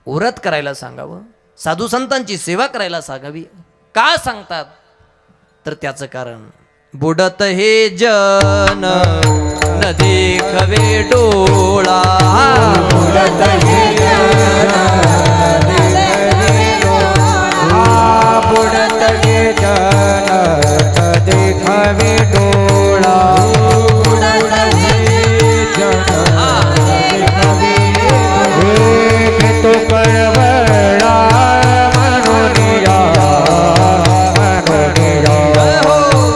A: व्रत करायला सांगावं, साधू संतांची सेवा करायला सांगावी. का सांगतात? तर त्याचं कारण, बुडत हे जन न देखवे डोळा, बुडत हे जन
B: बुडत हे जन न देखवे डोळा, बुडत हे जन हे तो कळवळा मनोनिया,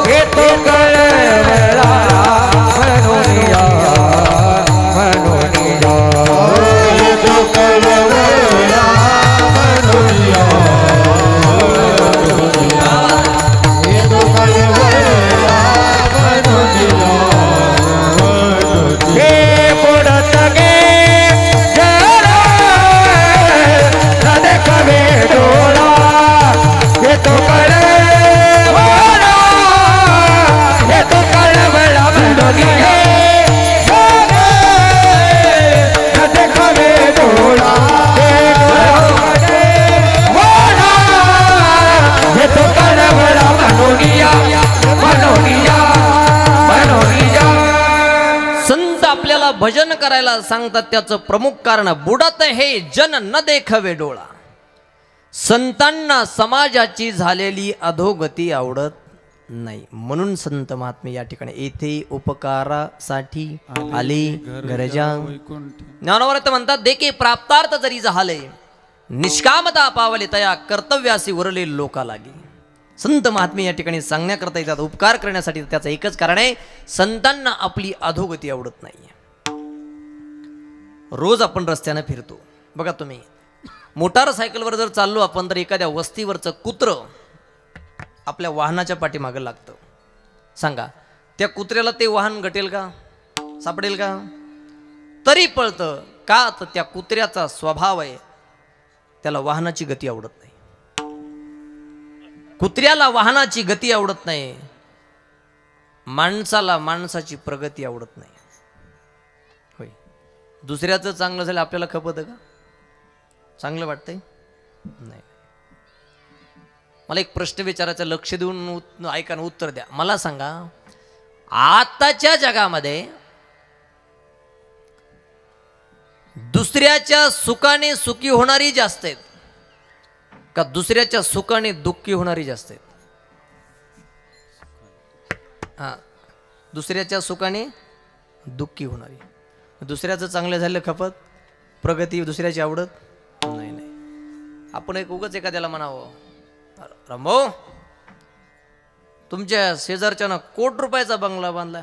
B: हे तो कळवळा मनोनिया, मनोनिया, हे तो कळवळा मनोनिया, हे तो कळवळा मनोनिया. हे बुडत गे जरा न देखवे डोळा, हे तो कळवळा, हे तो कळवळा मनोनिया, न देखवे डोळा, हे तो कळवळा मनोनिया, मनोनिया, मनोनिया.
A: संत आपल्याला भजन करायला सांगतात त्याचं प्रमुख कारण, बुडत हे जन न देखवे डोळा. संतांना समाजाची झालेली अधोगती आवडत नाही, म्हणून संत महात्मे या ठिकाणी येथे उपकारासाठी आले गरजा. ज्ञानवरत म्हणतात, देखे प्राप्तार्थ जरी झाले, निष्कामता पावले तया कर्तव्यासी उरले लोका लागे. संत महात्मे या ठिकाणी सांगण्याकरता येतात, उपकार करण्यासाठी. त्याचं एकच कारण आहे, संतांना आपली अधोगती आवडत नाही. रोज आपण रस्त्यानं फिरतो बघा तुम्ही, मोटारसायकलवर जर चाललो आपण तर एखाद्या वस्तीवरचं कुत्र आपल्या वाहनाच्या पाठीमागं लागतं. सांगा, त्या कुत्र्याला ते वाहन गटेल का? सापडेल का? तरी पळतं का? तर त्या कुत्र्याचा स्वभाव आहे, त्याला वाहनाची गती आवडत नाही. कुत्र्याला वाहनाची गती आवडत नाही, माणसाला माणसाची प्रगती आवडत नाही. होय, दुसऱ्याचं चांगलं झालं आपल्याला खपतं का? चांगलं वाटतंय? नाही. मला एक प्रश्न विचारायचा, लक्ष देऊन ऐका, उत्तर द्या. मला सांगा, आताच्या जगामध्ये दुसऱ्याच्या सुखाने सुखी होणारी जास्त आहेत का दुसऱ्याच्या सुखाने दुःखी होणारी जास्त आहेत? हा, दुसऱ्याच्या सुखाने दुःखी होणारी. दुसऱ्याचं चांगलं झालं खपत, प्रगती दुसऱ्याची आवडत नाही. नाही आपण एक उगच एखाद्याला म्हणावं, रंभाऊ तुमच्या शेजारच्यानं कोट रुपयाचा बंगला बांधला,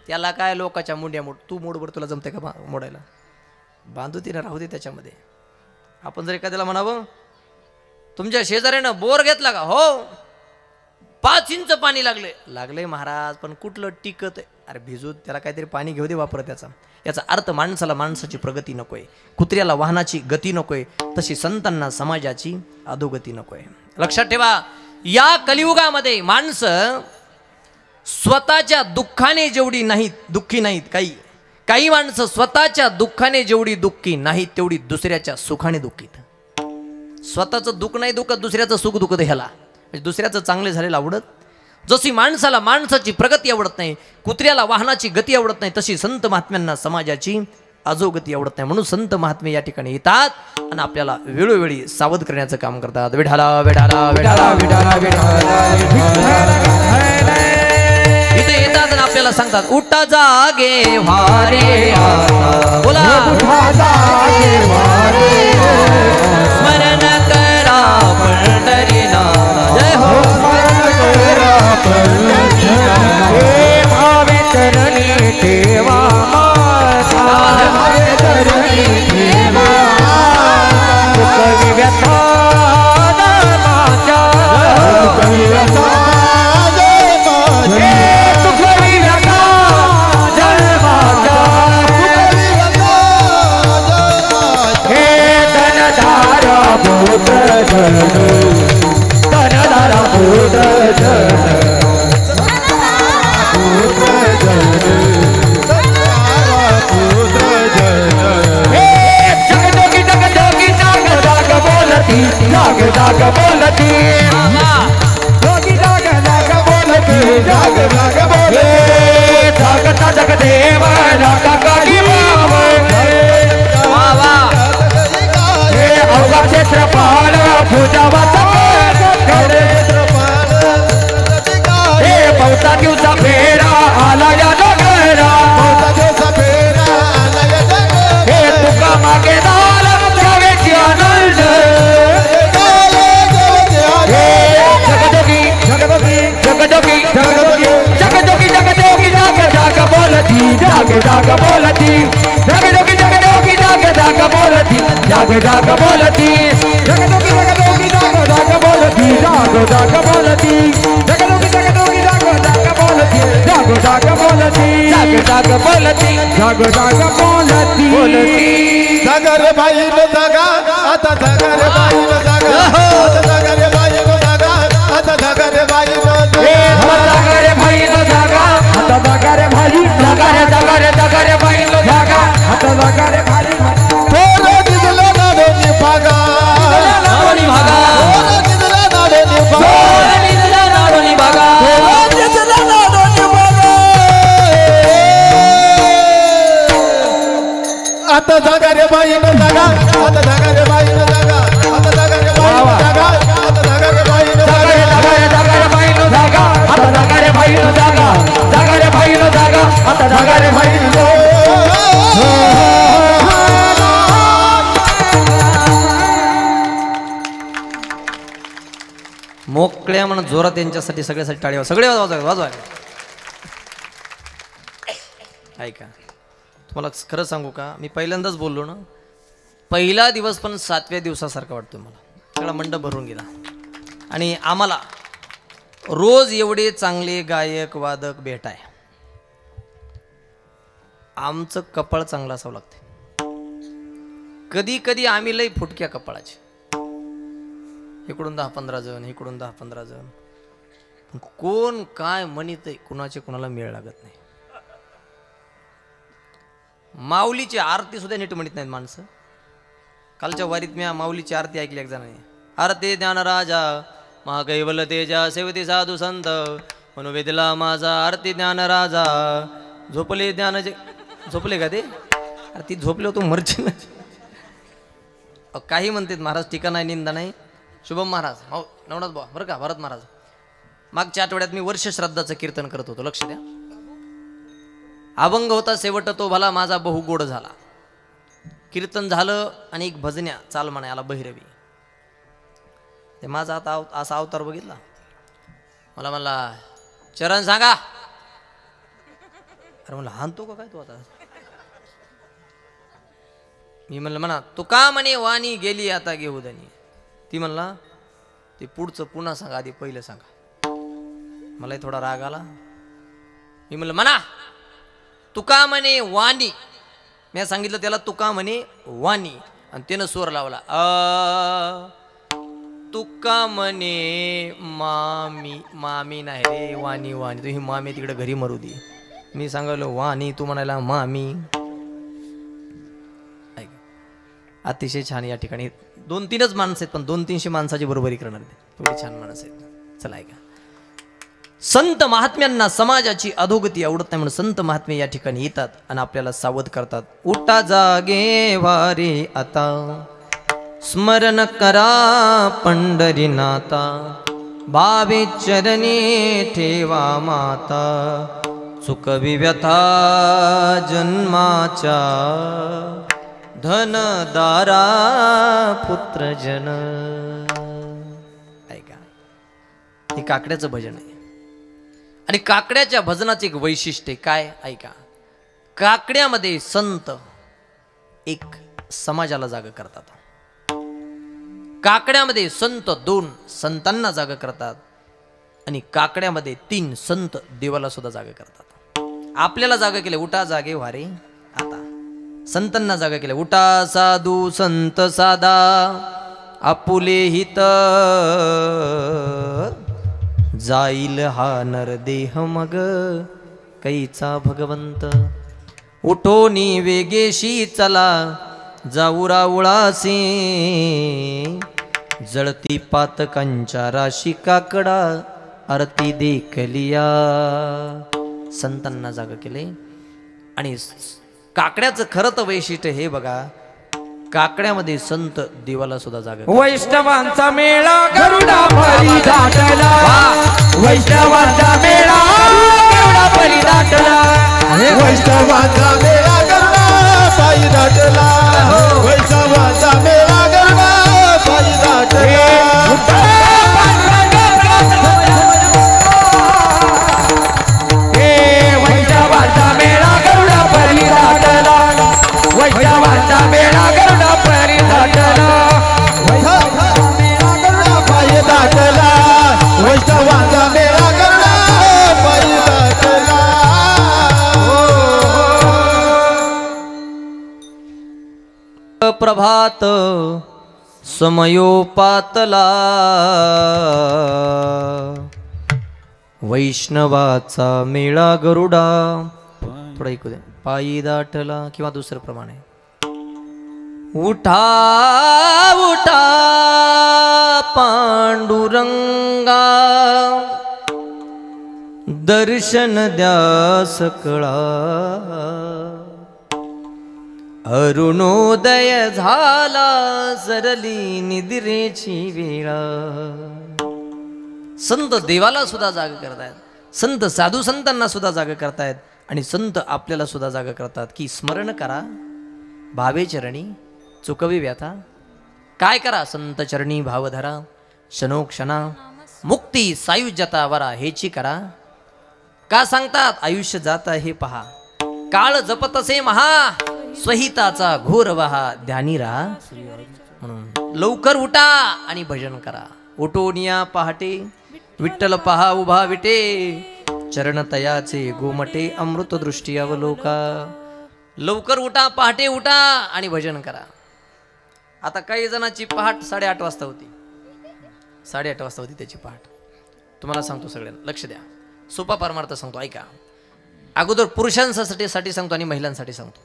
A: त्याला काय लोकाच्या मुंड्या मोड, तू मोडवर तुला जमते का मोडायला, बांधू तिने राहू दे त्याच्यामध्ये. आपण जर एखाद्याला म्हणावं तुमच्या शेजाऱ्यानं बोर घेतला का, हो 5 इंच पाणी लागले महाराज, पण कुठलं टिकत आहे, अरे भिजू त्याला काहीतरी पाणी घेऊ दे वापर त्याचा. याचा अर्थ माणसाला माणसाची प्रगती नकोय, कुत्र्याला वाहनाची गती नकोय, तशी संतांना समाजाची अधोगती नकोय. लक्षात ठेवा, या कलियुगामध्ये माणसं स्वतःच्या दुःखाने जेवढी दुःखी नाहीत, काही माणसं स्वतःच्या दुःखाने जेवढी दुःखी नाहीत तेवढी दुसऱ्याच्या सुखाने दुःखीत. स्वतःचं दुःख नाही दुखत, दुसऱ्याचं सुख दुखत ह्याला. दुसऱ्याचं चांगले झालेलं आवडत. जशी माणसाला माणसाची प्रगती आवडत नाही, कुत्र्याला वाहनाची गती आवडत नाही, तशी संत महात्म्यांना समाजाची अधोगती आवडत नाही. म्हणून संत महात्मे या ठिकाणी येतात आणि आपल्याला वेळोवेळी सावध करण्याचं काम करतात. विठाला विठाला विठाला विठाला विठाला इथे येतात आणि आपल्याला सांगतात उठा जागे वारे आता, बोला स्मरण करा पंढरीनाथ, जय हो
B: भावे चरणी ठेवा माझा, भावे चरणी ठेवा सुखी व्यथा माझ्या, सुखी व्यथा सुखी व्यथा जन्माच्या, हे धनधारा पुत्र जन, धनधारा पुत्र जन, जाग जाग बोलती, जोगी जाग जाग बोलती, जाग जाग बोले, जागता जगदेव रागा काळी बाबा, हे अवघा क्षेत्रपाल भुजावाचा हे बहुता दिवसा फेरा आला या डोंगरा, हे तुका मागे दाल जावेची आनंद, जगदोगी जगदोगी जगदोगी जगदोगी जाग जाग बोलती, जाग जाग बोलती, जगदोगी जगदोगी जाग जाग बोलती, जाग जाग बोलती, जगदोगी जगदोगी जाग जाग बोलती, जाग जाग बोलती, जगदोगी जगदोगी जाग जाग बोलती, जाग जाग बोलती, जाग जाग बोलती, जाग जाग बोलती, बोलती.
C: जागर बाई नो जागा, आता जागर बाई नो जागा, आता जागर बाई नो जागा, आता जागर बाई नो
B: जागा, भाई नो जागा, आता जागा भाई, जागा रे जागा रे जागा रे भाई नो जागा, आता जागा रे भाई,
C: थोडे दिसला नाडोनी भागा,
A: नाडोनी भागा,
C: थोडे दिसला नाडोनी भागा,
A: थोडे दिसला नाडोनी भागा,
C: थोडे दिसला नाडोनी भागा, आता जागा रे बाई नो जागा, आता जागा रे बाई नो जागा, आता जागा रे बाई नो जागा, आता जागा रे बाई नो जागा,
B: जागा रे भाई नो जागा, आता जागा रे भाई नो जागा, जागा रे भाई नो जागा, आता जागा रे भाई नो,
A: मोकळ्या म्हणून जोरात त्यांच्यासाठी सगळ्यासाठी टाळी सगळे वाजवा. ऐका, तुम्हाला खरं सांगू का, मी पहिल्यांदाच बोललो ना, पहिला दिवस पण 7व्या दिवसासारखा वाटतो मला. सगळा मंडप भरून गेला आणि आम्हाला रोज एवढे चांगले गायक वादक भेटाय, आमचं कपाळ चांगलं असावं लागते. कधी कधी आम्ही लई फुटक्या कपाळाचे, इकडून 10-15 जण, इकडून 10-15 जण, कोण काय म्हणित कुणाचे कुणाला मेळ लागत नाही. माऊलीची आरती सुद्धा नीट म्हणत नाहीत माणसं. कालच्या वारीत मी माऊलीची आरती ऐकली एक जणांनी, आरती ज्ञानराजा महाकैवल्य तेजा सेवती साधू संत मनोवेदला माझा आरती ज्ञानराजा. झोपले झोपले का ते, अरे ती झोपले होतो मरची ना. काही म्हणतात महाराज, टीका नाही निंदा नाही. शुभम महाराज, हो नवनाथ बुवा बरं का, भरत महाराज, मागच्या आठवड्यात मी वर्ष श्राद्धाचं कीर्तन करत होतो, लक्ष द्या. अभंग होता शेवट तो भला माझा बहु गोड झाला. कीर्तन झालं आणि एक भजन्या चाल म्हणायला भैरवी. ते माझा आता असा अवतार बघितला. मला म्हणला चरण सांगा. अरे म्हणलं हाणतो का काय तू आता. मी म्हणलं म्हणा तू का म्हणे वाणी गेली आता घेऊ दनी. ती म्हणला ते पुढचं पुन्हा सांगा आधी पहिलं सांगा. मलाही थोडा राग आला. मी म्हणलं म्हणा तुका म्हणे वाणी. मी सांगितलं त्याला तुका म्हणे वाणी आणि त्यानं स्वर लावला तुका म्हणे मामी. मामी नाही रे वाणी वाणी. तू ही मामी तिकडे घरी मरू दे. मी सांगितलं वाणी तू म्हणायला मामी. अतिशय छान. या ठिकाणी 2-3च माणसं आहेत पण 200-300 माणसाची बरोबरी करणार एवढी छान माणसं आहेत. चला ऐका. संत महात्म्यांना समाजाची अधोगती आवडत नाही म्हणून संत महात्मे या ठिकाणी येतात आणि आपल्याला सावध करतात. उठा जागे वारे आता स्मरण करा पंढरीनाथा. भावे चरणी ठेवा माता चुकवी व्यथा जन्माच्या. धनदारा पुत्रजन. ऐका हे काकड्याचं भजन आहे आणि काकड्याच्या भजनाचे एक वैशिष्ट्य काय ऐका. काकड्यामध्ये संत एक समाजाला जागा करतात. काकड्यामध्ये संत 2 संतांना जागा करतात आणि काकड्यामध्ये 3 संत देवाला सुद्धा जागा करतात. आपल्याला जागा केले उठा जागे वारे आता. संतांना जागा केल्या उठा साधू संत साधा आपुले हित. जाईल हा नरदेह मग कैचा भगवंत. उठोनी वेगेशी चला जाऊ राऊळासी. जळती पातकांच्या राशी काकडा आरती देखलिया. संतांना जागा केले आणि काकड्याचं खरं तर वैशिष्ट्य हे बघा. काकड्यामध्ये संत देवाला सुद्धा जागा.
B: वैष्णवांचा मेळा गरुडा भरी दाटला. वैष्णवांचा मेळा गरुडा भरी दाटला.
C: वैष्णवांचा मेळा गरुडा पायी दाटला. वैष्णवांचा मेळा गरुडा पायी दाटला.
B: वैष्णवांचा मेळा गरुडा भरी दाटला. वैष्णवांचा मेळा गरुडा भरी दाटला.
C: वैष्णवांचा मेळा गरुडा पायी दाटला. वैष्णवांचा मेळा गरुडा पायी दाटला.
A: प्रभात समयोपातला. वैष्णवाचा मेळा गरुडा थोडा ऐकू दे. पायी दाटला किंवा दुसरं प्रमाण आहे. उठा उठा पांडुरंगा दर्शन द्या सकळा. अरुणोदय झाला सरली निद्रेची वेळा. संत देवाला सुद्धा जागा करतायत. संत साधू संतांना सुद्धा जागा करतायत आणि संत आपल्याला सुद्धा जागा करतात की स्मरण करा भावे चरणी चुकवी व्यथा. काय करा संत चरणी भाव धरा. क्षणोक्षणा मुक्ती सायुज्यता वरा हेची करा. का सांगतात आयुष्य जात हे पहा. काळ जपत असे महा स्वहिताचा घोर वहा ध्यानी राहा. म्हणून लवकर उठा आणि भजन करा. उठोनिया पहाटे विठ्ठल पहा उभा विटे. चरण तयाचे गोमटे अमृत दृष्टी अवलोका. लवकर उठा पहाटे उठा आणि भजन करा. आता काही जणांची पहाट 8:30 वाजता होती. 8:30 वाजता होती त्याची पहाट. तुम्हाला सांगतो सगळ्यांना लक्ष द्या. सोपा परमार्थ सांगतो ऐका. अगोदर पुरुषांसाठी सांगतो आणि महिलांसाठी सांगतो.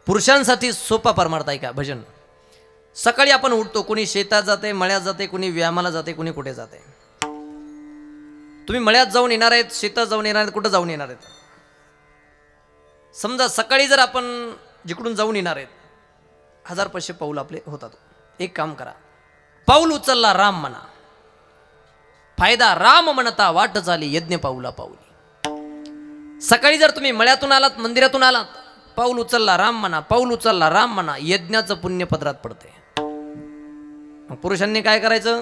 A: पुरुषांसाठी सोपा परमार्थ ऐका. भजन सकाळी आपण उठतो. कोणी शेतात जाते मळ्यात जाते कोणी व्यायामाला जाते कोणी कुठे जाते. तुम्ही मळ्यात जाऊन येणार आहेत शेतात जाऊन येणार आहेत कुठं जाऊन येणार आहेत. समजा सकाळी जर आपण जिकडून जाऊन येणार आहेत 1500 पाऊल आपले होतात. एक काम करा पाऊल उचलला राम म्हणा. फायदा राम म्हणता वाट चाली यज्ञ पाऊला पाऊली. सकाळी जर तुम्ही मळ्यातून आलात, मंदिरातून आलात, पाऊल उचलला राम म्हणा, पाऊल उचलला राम म्हणा, यज्ञाचं पुण्य पदरात पडते. मग पुरुषांनी काय करायचं?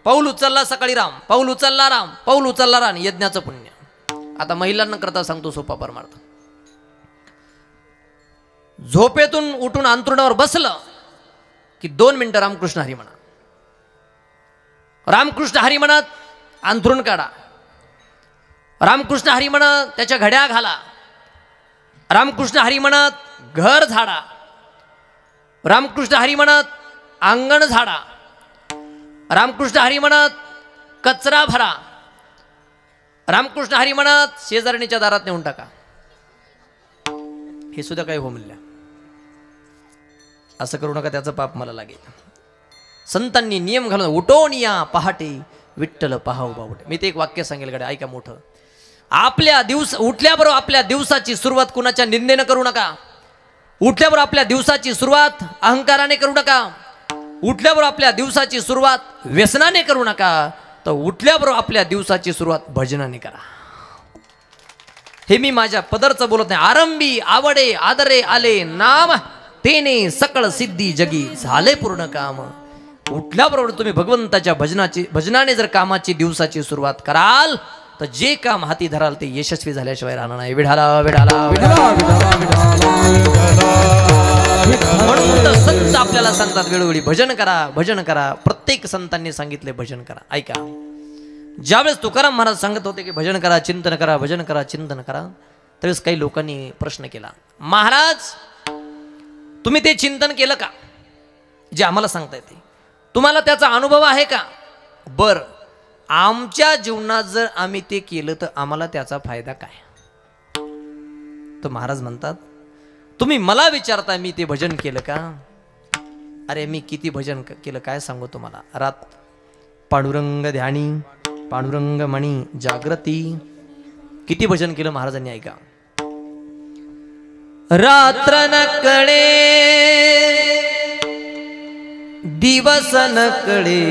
A: पाऊल उचलला सकाळी राम, पाऊल उचलला राम, पाऊल उचलला राम, यज्ञाचं पुण्य. आता महिलांना करता सांगतो सोपा परमार्थ. झोपेतून उठून अंथरुणावर बसलं की 2 मिनिटं रामकृष्ण हरी म्हणा. रामकृष्ण हरी म्हणत अंथरुण काढा, रामकृष्ण हरी म्हणत त्याच्या घड्या घाला, रामकृष्ण हरी म्हणत घर झाडा, रामकृष्ण हरी म्हणत अंगण झाडा, रामकृष्ण हरी म्हणत कचरा भरा, रामकृष्ण हरी म्हणत शेजारणीच्या दारात नेऊन टाका. हे सुद्धा काही हो म्हणल्या. असं करू नका, त्याचं पाप मला लागेल. संतांनी नियम घालून उठवून या पहाटे विठ्ठल पहाव बावटे. मी ते एक वाक्य सांगेल गड्या, ऐका मोठं. उठल्याबरोबर आपल्या दिवसाची सुरुवात कुणाच्या निंदेनं करू नका. उठल्याबरोबर आपल्या दिवसाची सुरुवात अहंकाराने करू नका. उठल्याबरोबर आपल्या दिवसाची सुरुवात व्यसनाने करू नका. तर उठल्याबरोबर आपल्या दिवसाची सुरुवात भजनाने करा. हे मी माझ्या पदरचं बोलत नाही. आरंभी आवडे आदरे आले नाम, तेने सकळ सिद्धी जगी झाले पूर्ण काम. उठल्याबरोबर तुम्ही भगवंताच्या भजनाने जर कामाची दिवसाची सुरुवात कराल तर जे काम हाती धराल ते यशस्वी झाल्याशिवाय राहणार नाही. विढाला विढाला म्हणून तर संत आपल्याला सांगतात वेळोवेळी भजन करा, भजन करा. प्रत्येक संतांनी सांगितले भजन करा. ऐका, ज्यावेळेस तुकाराम महाराज सांगत होते की भजन करा, चिंतन करा, भजन करा, चिंतन करा, त्यावेळेस काही लोकांनी प्रश्न केला, महाराज तुम्ही ते चिंतन केलं का जे आम्हाला सांगता येते? तुम्हाला त्याचा अनुभव आहे का? बर, आमच्या जीवनात जर आम्ही ते केलं तर आम्हाला त्याचा फायदा काय? तर महाराज म्हणतात, तुम्ही मला विचारता मी ते भजन केलं का? अरे मी किती भजन केलं काय सांगू तुम्हाला. रात पांडुरंग ध्यानी, पांडुरंग मणी जागृती, किती भजन केलं महाराजांनी. ऐका, रात्र न कळे दिवस न कळे,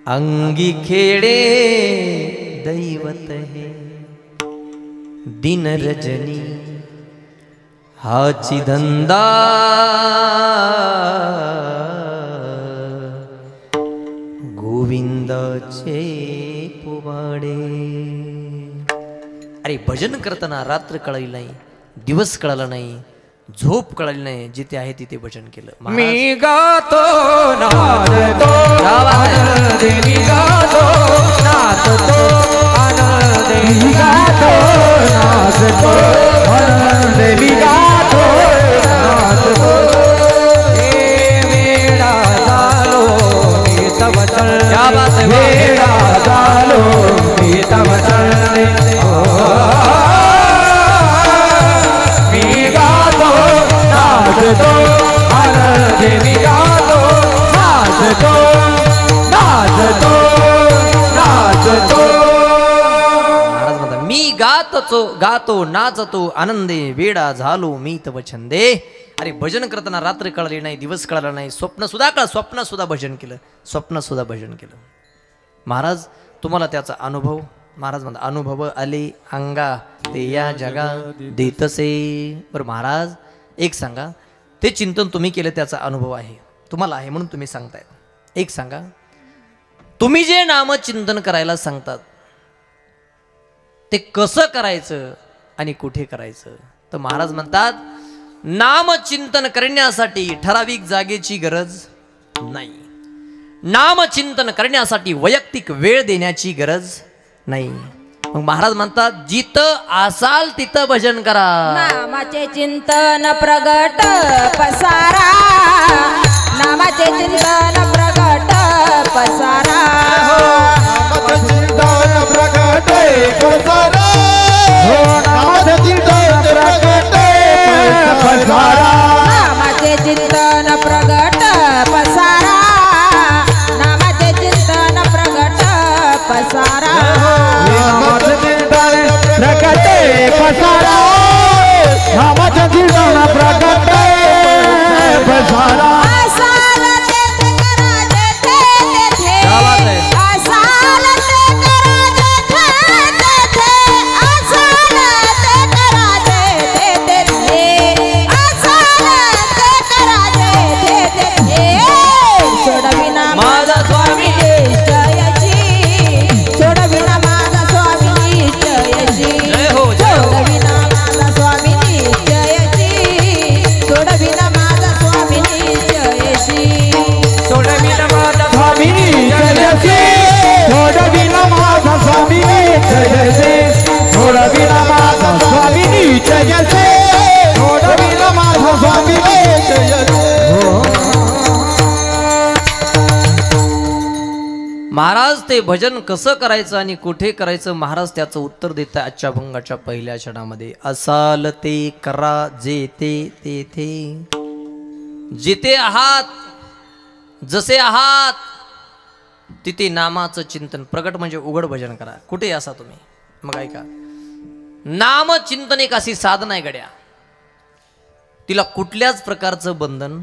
A: अंगी खेळे दैवत हे, दिन रजनी हाची धंदा, गोविंदाचे पोवाडे. अरे भजन करताना रात्र कळली नाही, दिवस कळला नाही, झोप कळली नाही, जिथे आहे तिथे भजन केलं.
B: मी गातो नाचतो आनंदे, मी गातो नाचतो आनंदे, मी गातो नाचतो आनंदे, मी गातो नाचतो. हे वेळा झालो मी तव चरणे, वेळा झालो मी तव चरणे, मी गातो नाचतो आनंदे, मी गातो नाचतो नाचतो नाचतो.
A: महाराज म्हणतात, मी गातो नाचतो आनंदे, वेडा झालो मी तव छंदे. अरे भजन करताना रात्र कळली नाही, दिवस कळला नाही, स्वप्न सुद्धा भजन केलं, स्वप्न सुद्धा भजन केलं. महाराज तुम्हाला त्याचा अनुभव, महाराज म्हणतात अनुभव आले अंगा ते या जगा देतसे. बरं महाराज एक सांगा, ते चिंतन तुम्ही केलं त्याचा अनुभव आहे तुम्हाला आहे म्हणून तुम्ही सांगताय. एक सांगा, तुम्ही जे नामचिंतन करायला सांगतात ते कसं करायचं आणि कुठे करायचं? तर महाराज म्हणतात, नामचिंतन करण्यासाठी ठराविक जागेची गरज नाही, नामचिंतन करण्यासाठी वैयक्तिक वेळ देण्याची गरज नाही. मग महाराज म्हणतात, जिथं असाल तिथं भजन करा.
D: नामाचे चिंतन प्रगट पसारा, नामाचे चिंतन प्रगट पसारा,
C: नामाचे चिंतन प्रगट पसारा, नामाचे चिंतन प्रगट पसारा,
D: नामाचे चिंतन प्रगट पसारा, नामाचे चिंतन प्रगट पसारा,
B: नामाचे चिंतन प्रगटे पसारा, नामाचे चिंतन प्रगटे पसारा.
D: असाल तेथे करा जेथे तेथे,
A: क्या बात है.
D: असाल ते करा जेथे तेथे,
A: महाराज ते भजन कसं करायचं आणि कुठे करायचं महाराज त्याचं उत्तर देत आहे आजच्या अभंगाच्या पहिल्या क्षणामध्ये. असाल ते करा जेथे तेथे, जिथे आहात जसे आहात तिथे नामाचं चिंतन. प्रगट म्हणजे उघड भजन करा, कुठे असा तुम्ही. मग ऐका, नाम चिंतन एक अशी साधना आहे गड्या, तिला कुठल्याच प्रकारचं बंधन,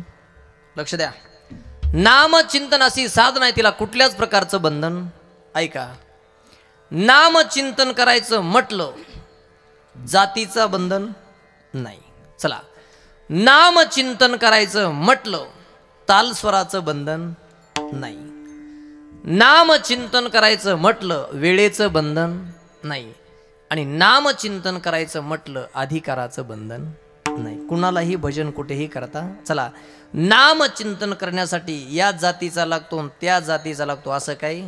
A: लक्ष द्या, नामचिंतन अशी साधना आहे, तिला कुठल्याच प्रकारचं बंधन. ऐका, नामचिंतन करायचं म्हटलं जातीचं बंधन नाही. चला, नामचिंतन करायचं म्हटलं तालस्वराचं बंधन नाही. नामचिंतन करायचं म्हटलं वेळेचं बंधन नाही. आणि नामचिंतन करायचं म्हटलं अधिकाराचं बंधन नाही. कुणालाही भजन कुठेही करता. चला, नामचिंतन करण्यासाठी या जातीचा लागतो त्या जातीचा लागतो असं काही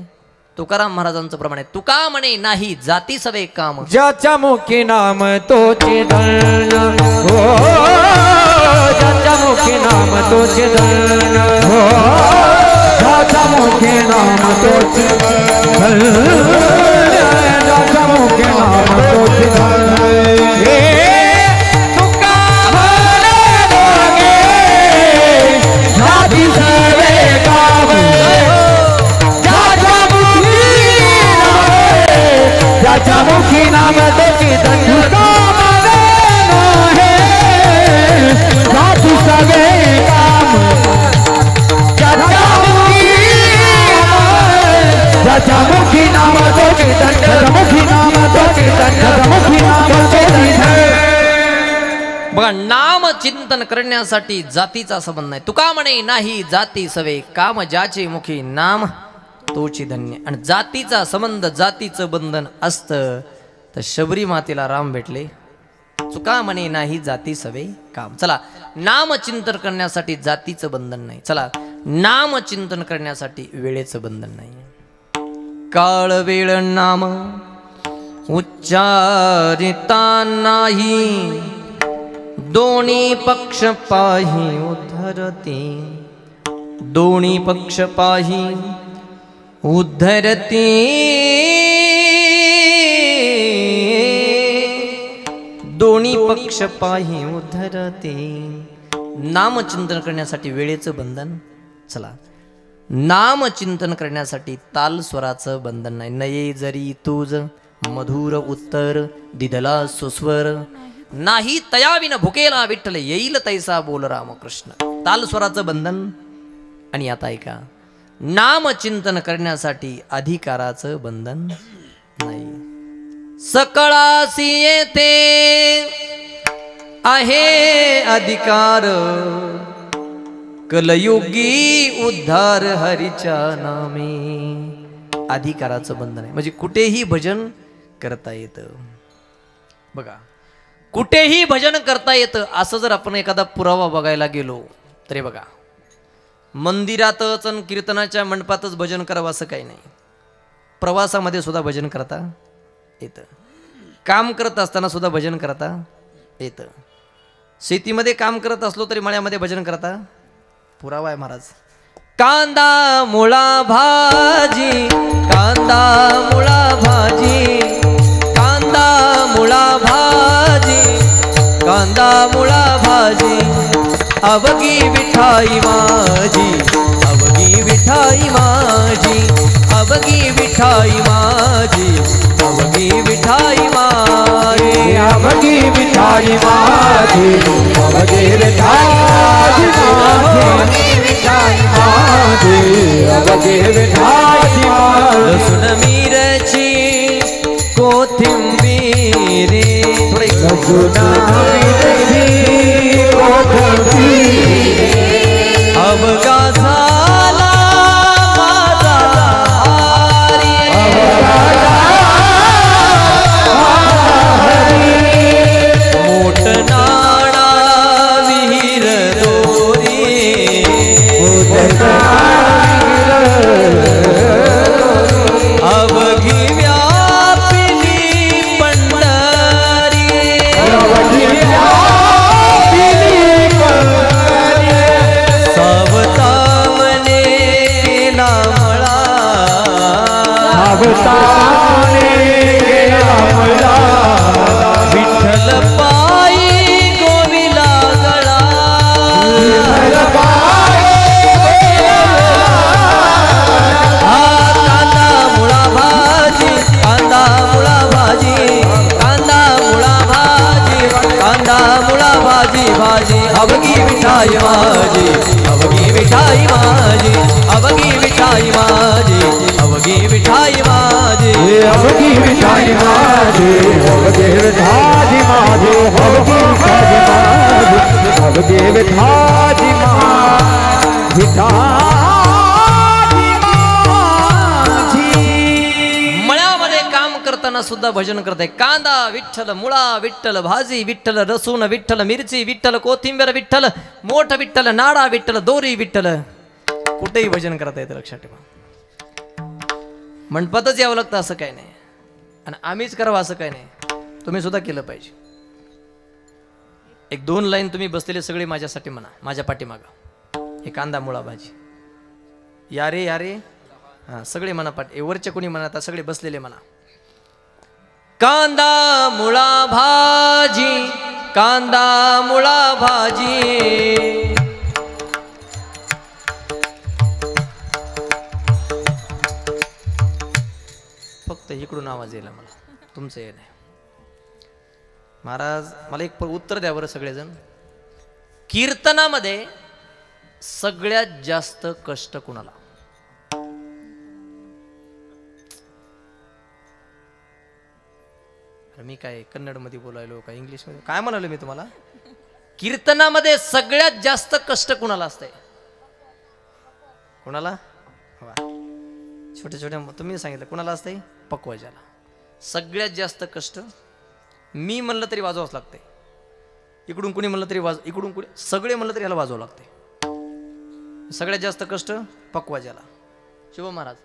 A: तुकाराम महाराजांचं प्रमाणे. तुका म्हणे नाही जाती सवे काम,
B: ज्याच्या मुखी नाम तोचे धन हो, ज्याच्या मुखी नाम तोचे धन हो, ज्याच्या मुखी नाम तोचे धन, ज्याच्या मुखी नाम तोचे धन. तुका म्हणे दोघे जाती सवे काम, ज्याच्या मुखी नाम तोचे धन, तुका म्हणे जाती सवे काम, ज्याच्या मुखी नाम तोचे धन, मुखी नाम तोचे धन, मुखी नाम तोचे धन.
A: बघा, नाम चिंतन करण्यासाठी जातीचा संबंध नाही. तुका म्हणे नाही जाती सवे काम, ज्याचे मुखी नाम तोची धन्य. आणि जातीचा संबंध, जातीचं बंधन असतं तर शबरी मातेला राम भेटले. चुका म्हणे नाही जाती सवे काम. चला, नाम चिंतन करण्यासाठी जातीचं बंधन नाही. चला, नाम चिंतन करण्यासाठी वेळेचं बंधन नाही. काळ वेळ नाम उच्चारिता नाही, दोन्ही पक्ष पाही उद्धरते, दोन्ही पक्ष पाही उद्धरते, दोन्ही पक्ष पाही उद्धरते. नामचिंतन करण्यासाठी वेळेचं बंधन. चला, नामचिंतन करण्यासाठी ताल स्वराचं बंधन नाही. नये जरी तुझ मधुर उत्तर दिदला सुस्वर, नाही तयाविन भुकेला विठ्ठल येईल तैसा बोल रामकृष्ण. ताल स्वराचं बंधन. आणि आता ऐका, नामचिंतन करण्यासाठी अधिकाराचं बंधन नाही. सकळासी येथे आहे अधिकार, कलयुगी उद्धार हरीच्या नामे. अधिकाराचं बंधन आहे, म्हणजे कुठेही भजन करता येतं. बघा, कुठेही भजन करता येतं. असं जर आपण एखादा पुरावा बघायला गेलो तरी बघा, मंदिरातच आणि कीर्तनाच्या मंडपातच भजन करावं असं काही नाही. प्रवासामध्ये सुद्धा भजन करता येतं, काम करत असताना सुद्धा भजन करता येतं, शेतीमध्ये काम करत असलो तरी मळ्यामध्ये भजन करता. पुरावा आहे महाराज. कांदा मुळा भाजी, कांदा मुळा भाजी, कांदा मुळा भाजी, कांदा मुळा भाजी, अवघी विठाई माझी, अवघी विठाई माझी, अवघी विठाई माझी, अवघी विठाई माझी,
B: अवघी विठाई माझी, अवघी विठाई माझी, अवघी विठाई माझी.
A: लसूण मिरची कोथिंबीर,
B: लसूण मिरची कोथिंबीर,
A: अवघा झाला माझा हरी, मोठ नाणा विहीर दोरी, अवघी व्यापिली पंढरी,
B: अवघे विठाजी माझे अवघे विठाजी माझे अवघे विठाजी माझे
A: मळ्यामध्ये काम करताना सुद्धा भजन करते. कांदा विठ्ठल, मुळा विठ्ठल, भाजी विठ्ठल, रसून विठ्ठल, मिरची विठ्ठल, कोथिंबीर विठ्ठल, मोठ विठ्ठल, नाडा विठ्ठल, दोरी विठ्ठल. कुठेही भजन करता येतं, लक्षात ठेवा. मंडपातच यावं लागतं असं काही नाही, आणि आम्हीच करावं असं काही नाही. तुम्ही सुद्धा केलं पाहिजे. एक 2 लाईन तुम्ही बसलेले सगळे माझ्यासाठी म्हणा, माझ्या पाठीमागा. हे कांदा मुळा भाजी, या रे या रे, हा सगळे म्हणा. वरच्या कोणी म्हणा, आता सगळे बसलेले म्हणा. कांदा मुळा भाजी, कांदा मुळा भाजी. फक्त इकडून आवाज येईल मला, तुमचं हे नाही. महाराज मला एक उत्तर द्या बरं सगळेजण. कीर्तनामध्ये सगळ्यात जास्त कष्ट कुणाला? मी काय कन्नड मध्ये बोलायलो का इंग्लिश मध्ये काय म्हणालो मी तुम्हाला? कीर्तनामध्ये सगळ्यात जास्त कष्ट कुणाला असतंय? कुणाला? छोटे छोटे तुम्ही सांगितलं कुणाला असतंय? पक्वजाला. सगळ्यात जास्त कष्ट मी म्हणलं तरी वाजवावंच लागतंय. इकडून कुणी म्हणलं तरी इकडून कुणी सगळे म्हणलं तरी ह्याला वाजवावं लागतंय. सगळ्यात जास्त कष्ट पक्वजाला. शुभ महाराज,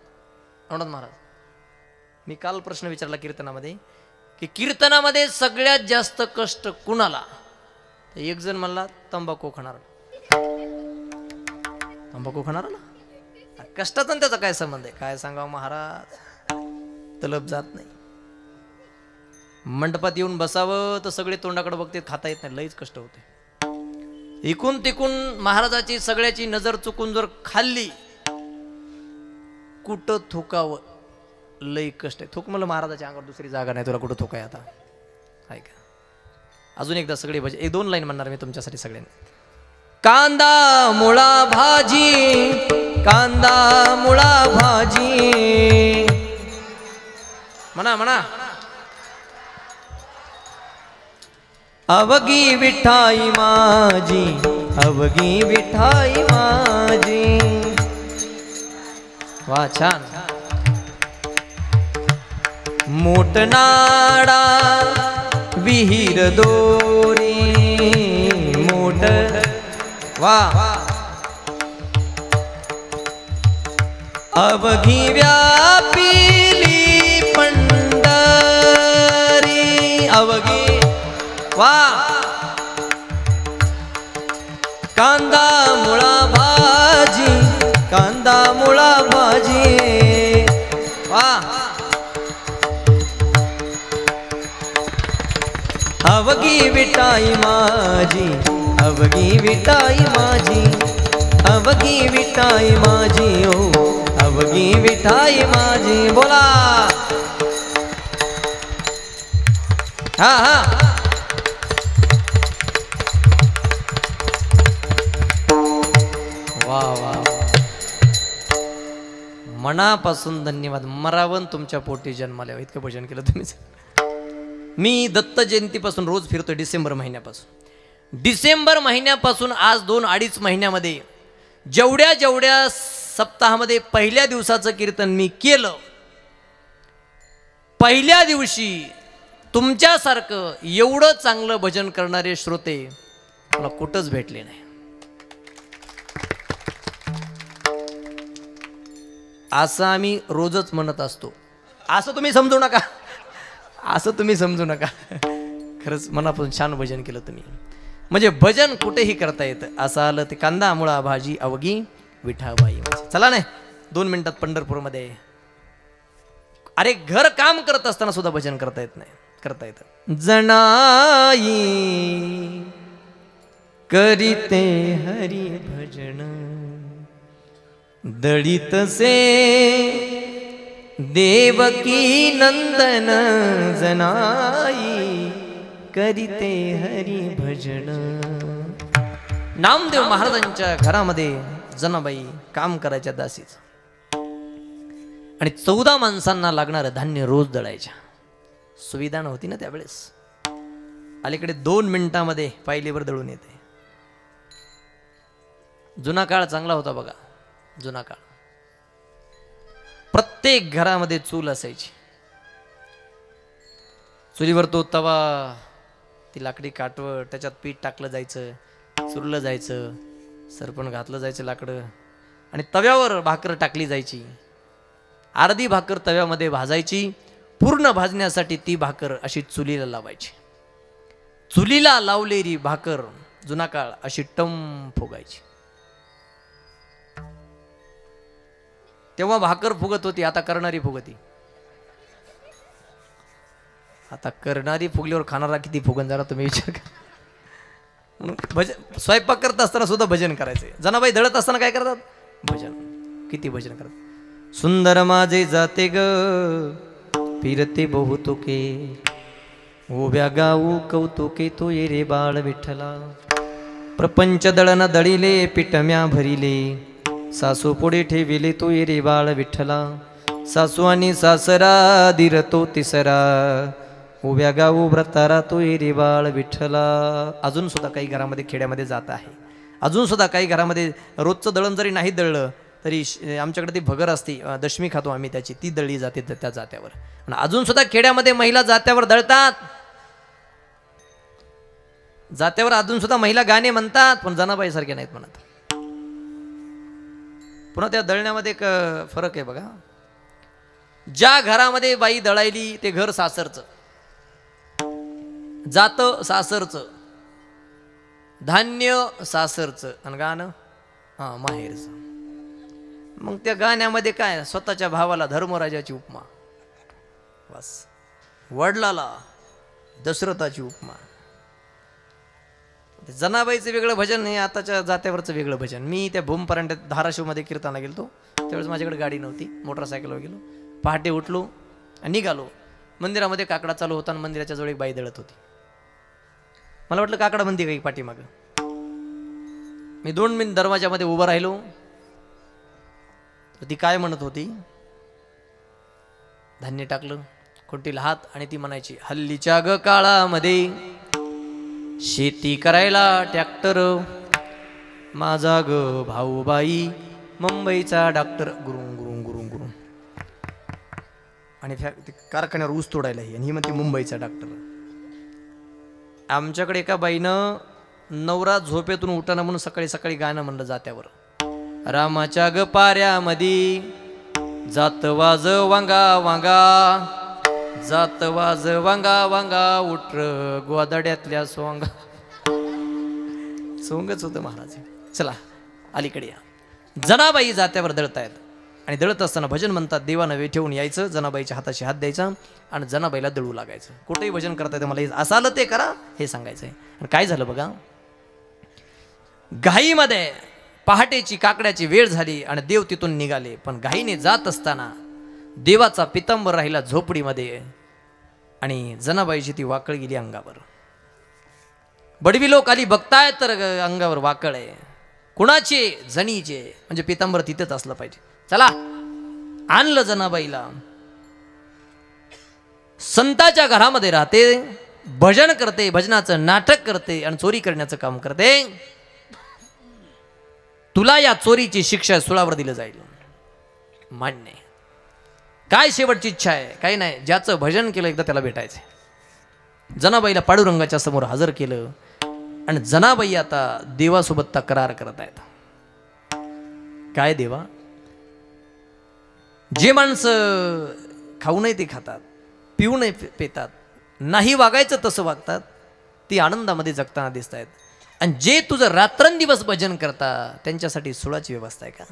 A: अरुणाथ महाराज, मी काल प्रश्न विचारला कीर्तनामध्ये की कीर्तनामध्ये सगळ्यात जास्त कष्ट कुणाला? तर एक जण म्हणला तंबाखू खाणारा. तंबाखू खाणारा कष्टाचा त्याचा काय संबंध आहे? काय सांगावं महाराज, तलब जात नाही. मंडपात येऊन बसावं तर सगळे तोंडाकडे बघते, खाता येत नाही, लईच कष्ट होते. इकून तिकून महाराजाची सगळ्याची नजर चुकून जर खाल्ली, कुठं थुकावं लई कष्ट आहे. थुक मला महाराजाच्या अंगावर दुसरी जागा नाही, तुला कुठं थुकाय आता? आहे का? अजून एकदा सगळे भजन 1-2 लाईन म्हणणार मी तुमच्यासाठी सगळ्यांनी. कांदा मुळा भाजी, कांदा मुळा भाजी. म्हणा म्हणा. अवघी विठाई माझी, अवघी विठाई माझी. वा छान. मोठ नाडा विहीर दोरी, मोठ वा. अवघी व्यापिली पंढरी, अवघी वा. कांदा मुळा भाजी, कांदा मुळा भाजी. वा. अवघी विठाई माझी, अवघी विठाई माझी, अवघी विठाई माझी. ओ अवघी विठाई माझी. बोला. हा हा. वा वा. मनापासून धन्यवाद. मरावन तुमच्या पोटी जन्माला इतकं भजन केलं तुम्हीच. मी दत्त जयंतीपासून रोज फिरतोय. डिसेंबर महिन्यापासून, डिसेंबर महिन्यापासून आज 2-2.5 महिन्यामध्ये जेवढ्या जेवढ्या सप्ताहामध्ये पहिल्या दिवसाचं कीर्तन मी केलं, पहिल्या दिवशी तुमच्यासारखं एवढं चांगलं भजन करणारे श्रोते मला कुठंच भेटले नाही. असं आम्ही रोजच म्हणत असतो. असं तुम्ही समजू नका, असं तुम्ही समजू नका. खरंच मनापासून छान भजन केलं तुम्ही. म्हणजे भजन कुठेही करता येतं. असं आलं ते कांदा मुळा भाजी, अवघी विठाबाई. चला नाही 2 मिनिटात पंढरपूरमध्ये. अरे घर काम करत असताना सुद्धा भजन करता येत नाही, करता येतं. जनाई करीते हरी भजन, दळित से देवकी नंदन. जनाई करीते हरी भजन. नामदेव महाराजांच्या घरामध्ये जनाबाई काम करायच्या दासीच, आणि 14 माणसांना लागणारं धान्य रोज दळायच्या. सुविधा नव्हती ना त्यावेळेस. अलीकडे 2 मिनिटामध्ये पायलीवर दळून येते. जुना काळ चांगला होता बघा. जुना काळ प्रत्येक घरामध्ये चूल असायची. चुलीवर तो तवा, ती लाकडी काटवट, त्याच्यात पीठ टाकलं जायचं, चुरलं जायचं, सरपण घातलं जायचं लाकडं, आणि तव्यावर भाकर टाकली जायची. अर्धी भाकर तव्यामध्ये भाजायची. पूर्ण भाजण्यासाठी ती भाकर अशी चुलीला लावायची. चुलीला लावलेली भाकर जुना काळ अशी टम फुगायची. तेव्हा भाकर फुगत होती, आता करणारी फुगती. आता करणारी फुगल्यावर खाणारा किती फुगन जरा तुम्ही विचार करा. भजन स्वयंपाक करत असताना सुद्धा भजन करायचे. जनाबाई दळत असताना काय करतात? भजन. किती भजन करतात. सुंदर माझे जाते ग फिरते बहुतोके, उभ्या गाऊ कौतुके तो ये रे बाळ विठ्ठला. प्रपंच दळण दळिले पिटम्या भरिले, सासू पुढे ठेविले तो ये रे बाळ विठ्ठला. सासू आणि सासरा दिरतो तिसरा, उभ्या गाऊ व्रतारा तो ये रे बाळ विठ्ठला. अजून सुद्धा काही घरामध्ये खेड्यामध्ये जात आहे. अजून सुद्धा काही घरामध्ये रोजचं दळण जरी नाही दळलं तरी आमच्याकडे ती भगर असते, दशमी खातो आम्ही त्याची, ती दळली जाते त्या जात्यावर. आणि अजून सुद्धा खेड्यामध्ये महिला जात्यावर दळतात. जात्यावर अजून सुद्धा महिला गाणे म्हणतात, पण जनाबाई सारखे नाहीत म्हणत. पुन्हा त्या दळण्यामध्ये एक फरक आहे बघा. ज्या घरामध्ये बाई दळायली ते घर सासरचं, जात सासरचं, धान्य सासरचं, आणि गाणं माहेरचं. मग त्या गाण्यामध्ये काय? स्वतःच्या भावाला धर्मराजाची उपमा, बस. वडिलाला दशरथाची उपमा. जनाबाईचं वेगळं भजन हे आताच्या जात्यावरचं वेगळं भजन. मी त्या भूमपरांड्यात धाराशिवमध्ये कीर्तनाला गेलो. त्यावेळेस माझ्याकडे गाडी नव्हती, मोटरसायकलवर गेलो. पहाटे उठलो आणि निघालो. मंदिरामध्ये काकडा चालू होता आणि मंदिराच्या जवळ एक बाई दळत होती. मला वाटलं काकडा म्हणते काही पाठीमागं. मी 2 मिनिट दरवाजामध्ये उभं राहिलो. तर ती काय म्हणत होती? धान्य टाकलं खोटीला हात, आणि ती म्हणायची, हल्लीच्या ग काळामध्ये शेती करायला ट्रॅक्टर, माझा ग भाऊबाई मुंबईचा डॉक्टर. गुरुंग गुरुंग गुरुंग गुरुंग. आणि कारखान्यावर ऊस तोडायला ही, आणि ही म्हणते मुंबईचा डॉक्टर. आमच्याकडे एका बाईनं नवरा झोपेतून उठाना म्हणून सकाळी सकाळी गाणं म्हणलं जात्यावर. रामाच्या ग पाऱ्यामध्ये जात वाज वांगा वांगा, जात वाज वांगा वांगा, उठ गोदाड्यातल्या सोंगा. सोंगच होतं महाराज. चला अलीकडे या. जनाबाई जात्यावर दळतायत, आणि दळत असताना भजन म्हणतात. देवानं वे ठेवून यायचं, जनाबाईच्या हाताशी हात द्यायचा आणि जनाबाईला दळू लागायचं. कुठेही भजन करता येतं, मला असं आलं ते करा हे सांगायचंय. आणि काय झालं बघा, घाईमध्ये पहाटेची काकड्याची वेळ झाली आणि देव तिथून निघाले. पण घाईने जात असताना देवाचा पितांबर राहिला झोपडीमध्ये, आणि जनाबाईची ती वाकळ गेली अंगावर. बडवी लोक आली बघताय तर अंगावर वाकळ आहे. कुणाचे? जणीचे. म्हणजे पितांबर तिथेच असलं पाहिजे. चला आणलं जनाबाईला. संताच्या घरामध्ये राहते, भजन करते, भजनाचं नाटक करते आणि चोरी करण्याचं काम करते. तुला या चोरीची शिक्षा सुळावर दिलं जाईल. मान्य. काय शेवटची इच्छा आहे? काही नाही, ज्याचं भजन केलं एकदा त्याला भेटायचंय. जनाबाईला पांडुरंगाच्या समोर हजर केलं, आणि जनाबाई आता देवासोबत तक्रार करत आहेत. काय देवा? जे माणसं खाऊ नये ते खातात, पिऊ नये पेतात, नाही वागायचं तसं वागतात, ती आनंदामध्ये जगताना दिसत आहेत. आणि जे तुझं रात्रंदिवस भजन करता त्यांच्यासाठी सुळाची व्यवस्था आहे का?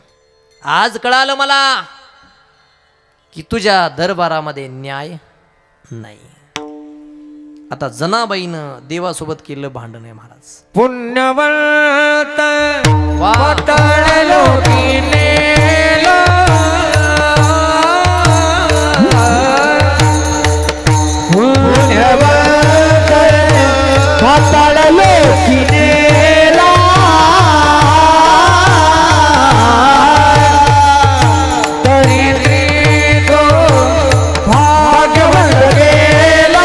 A: आज कळालं मला की तुझ्या दरबारामध्ये न्याय नाही. आता जनाबाईनं देवासोबत केलं भांडण आहे महाराज.
B: पुण्यवंत
A: वा.
B: भाग्यवंत गेला